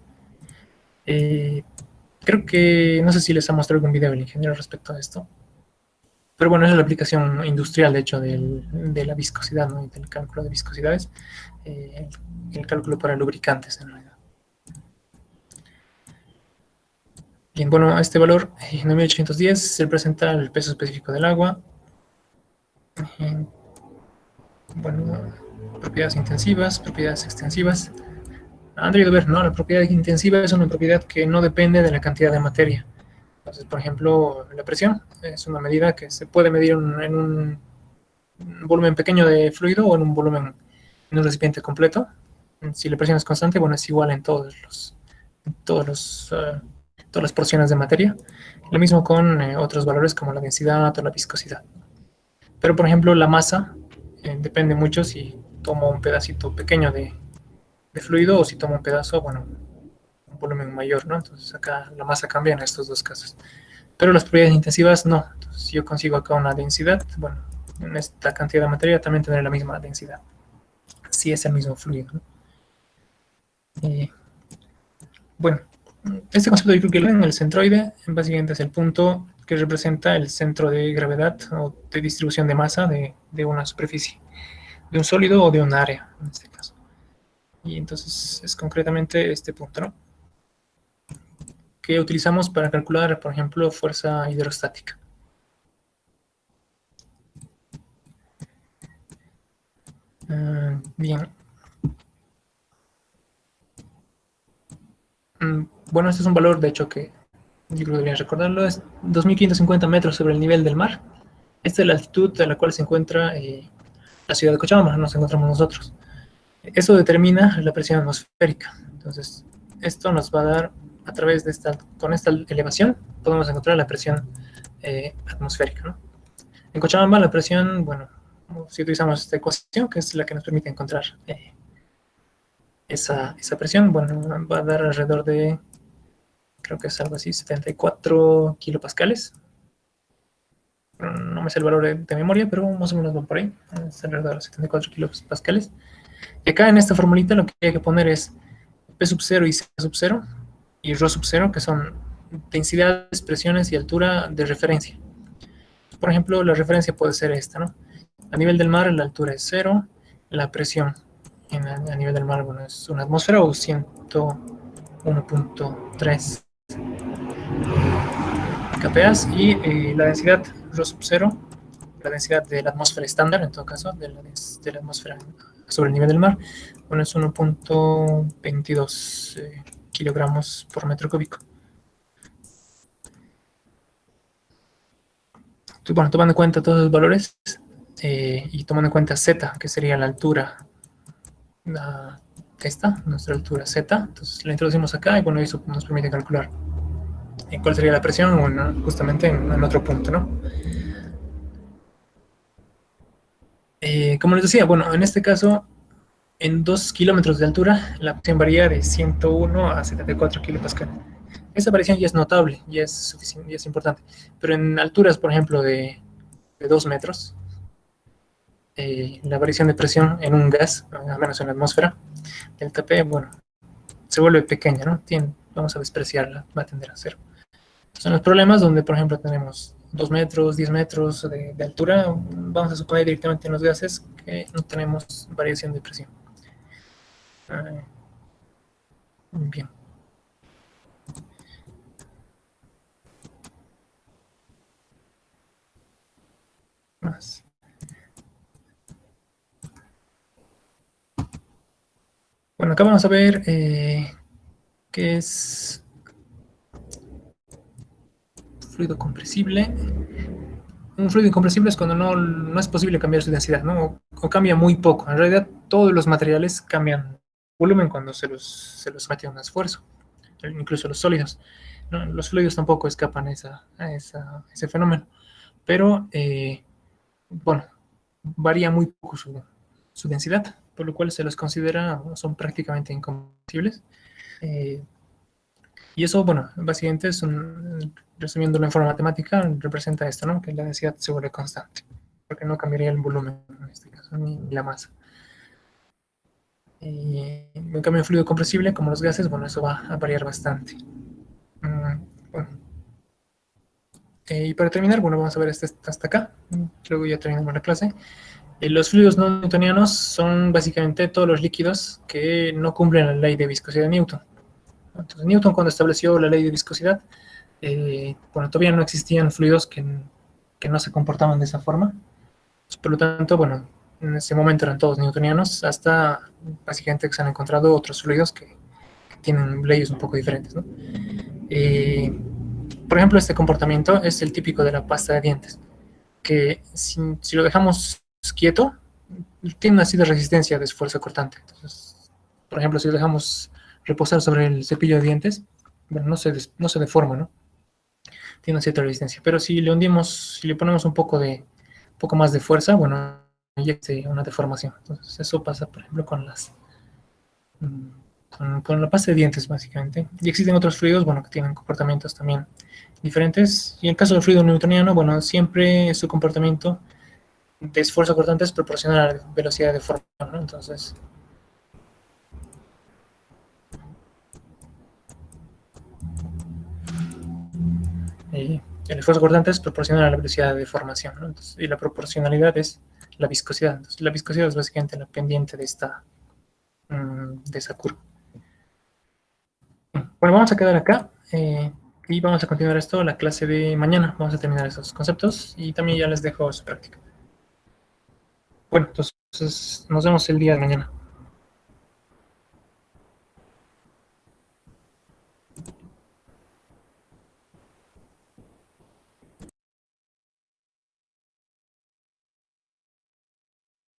Creo que, no sé si les ha mostrado algún video el ingeniero respecto a esto, pero bueno, esa es la aplicación industrial, de hecho, de la viscosidad, ¿no? Y del cálculo de viscosidades, el cálculo para lubricantes, en realidad. Bien, bueno, este valor, 9810, se presenta el peso específico del agua. Bueno, propiedades intensivas, propiedades extensivas. Han debido ver, ¿no? La propiedad intensiva es una propiedad que no depende de la cantidad de materia. Entonces, por ejemplo, la presión es una medida que se puede medir en un volumen pequeño de fluido o en un recipiente completo. Si la presión es constante, bueno, es igual en todas las porciones de materia. Lo mismo con otros valores como la densidad o la viscosidad. Pero, por ejemplo, la masa depende mucho si tomo un pedacito pequeño de fluido o si tomo un pedazo, bueno, un volumen mayor, ¿no? Entonces acá la masa cambia en estos dos casos. Pero las propiedades intensivas no. Entonces, si yo consigo acá una densidad, bueno, en esta cantidad de materia también tendré la misma densidad, si es el mismo fluido, ¿no? Bueno, este concepto yo creo que en el centroide básicamente es el punto que representa el centro de gravedad o de distribución de masa de una superficie, de un sólido o de un área, en este caso. Y entonces es concretamente este punto, ¿no? Que utilizamos para calcular, por ejemplo, fuerza hidrostática. Bien. Bueno, este es un valor, de hecho, que yo creo que deberían recordarlo, es 2.550 metros sobre el nivel del mar. Esta es la altitud a la cual se encuentra la ciudad de Cochabamba, nos encontramos nosotros. Eso determina la presión atmosférica. Entonces, esto nos va a dar, a través de con esta elevación, podemos encontrar la presión atmosférica, ¿no? En Cochabamba la presión, bueno, si utilizamos esta ecuación, que es la que nos permite encontrar esa presión, bueno, va a dar alrededor de, creo que es algo así, 74 kilopascales. No me sé el valor de memoria, pero más o menos va por ahí, es alrededor de los 74 kilopascales. Y acá en esta formulita lo que hay que poner es P sub 0 y C sub 0 y ρ sub 0, que son densidades, presiones y altura de referencia. Por ejemplo, la referencia puede ser esta, ¿no? A nivel del mar la altura es 0, la presión a nivel del mar, bueno, es una atmósfera o 101.3 kPa y la densidad ρ sub 0, la densidad de la atmósfera estándar, en todo caso, de la atmósfera sobre el nivel del mar, bueno, es 1.22 kilogramos por metro cúbico. Entonces, bueno, tomando en cuenta todos los valores y tomando en cuenta z, que sería la altura, nuestra altura z, entonces la introducimos acá y bueno, eso nos permite calcular cuál sería la presión, bueno, justamente en otro punto, ¿no? Como les decía, bueno, en este caso, en 2 kilómetros de altura, la presión varía de 101 a 74 kilopascal. Esa variación ya es notable, ya es suficiente, ya es importante. Pero en alturas, por ejemplo, de 2 metros, la variación de presión en un gas, al menos en la atmósfera, delta P, bueno, se vuelve pequeña, ¿no? Vamos a despreciarla, va a tender a cero. Son los problemas donde, por ejemplo, tenemos 2 metros, 10 metros de altura, vamos a suponer directamente en los gases que no tenemos variación de presión. Bien. Más. Bueno, acá vamos a ver qué es fluido compresible. Un fluido incompresible es cuando no es posible cambiar su densidad, ¿no? O cambia muy poco. En realidad, todos los materiales cambian volumen cuando se los somete a un esfuerzo, incluso los sólidos, ¿no? Los fluidos tampoco escapan a ese fenómeno, pero, bueno, varía muy poco su densidad, por lo cual se los considera, son prácticamente incompresibles. Y eso, bueno, básicamente resumiéndolo en forma matemática, representa esto, ¿no? Que la densidad se vuelve constante, porque no cambiaría el volumen en este caso, ni la masa. En cambio, en fluido compresible, como los gases, bueno, eso va a variar bastante. Bueno. Y para terminar, bueno, vamos a ver hasta acá. Luego ya terminamos la clase. Los fluidos no newtonianos son básicamente todos los líquidos que no cumplen la ley de viscosidad de Newton. Entonces, Newton, cuando estableció la ley de viscosidad, bueno, todavía no existían fluidos que no se comportaban de esa forma. Por lo tanto, bueno, en ese momento eran todos newtonianos, hasta básicamente que se han encontrado otros fluidos que tienen leyes un poco diferentes, ¿no? Por ejemplo, este comportamiento es el típico de la pasta de dientes, que si lo dejamos quieto, tiene una así de resistencia de esfuerzo cortante. Entonces, por ejemplo, si lo dejamos reposar sobre el cepillo de dientes, bueno, no se deforma, ¿no? Tiene una cierta resistencia. Pero si le hundimos, si le ponemos un poco más de fuerza, bueno, ya hay una deformación. Entonces, eso pasa, por ejemplo, con la pasta de dientes, básicamente. Y existen otros fluidos, bueno, que tienen comportamientos también diferentes. Y en el caso del fluido newtoniano, bueno, siempre su comportamiento de esfuerzo cortante es proporcional a la velocidad de deformación, ¿no? Entonces, el esfuerzo cortante es proporcional a la velocidad de deformación, ¿no? Entonces, y la proporcionalidad es la viscosidad. Entonces, la viscosidad es básicamente la pendiente de esa curva. Bueno, vamos a quedar acá y vamos a continuar esto la clase de mañana. Vamos a terminar esos conceptos y también ya les dejo su práctica. Bueno, entonces nos vemos el día de mañana.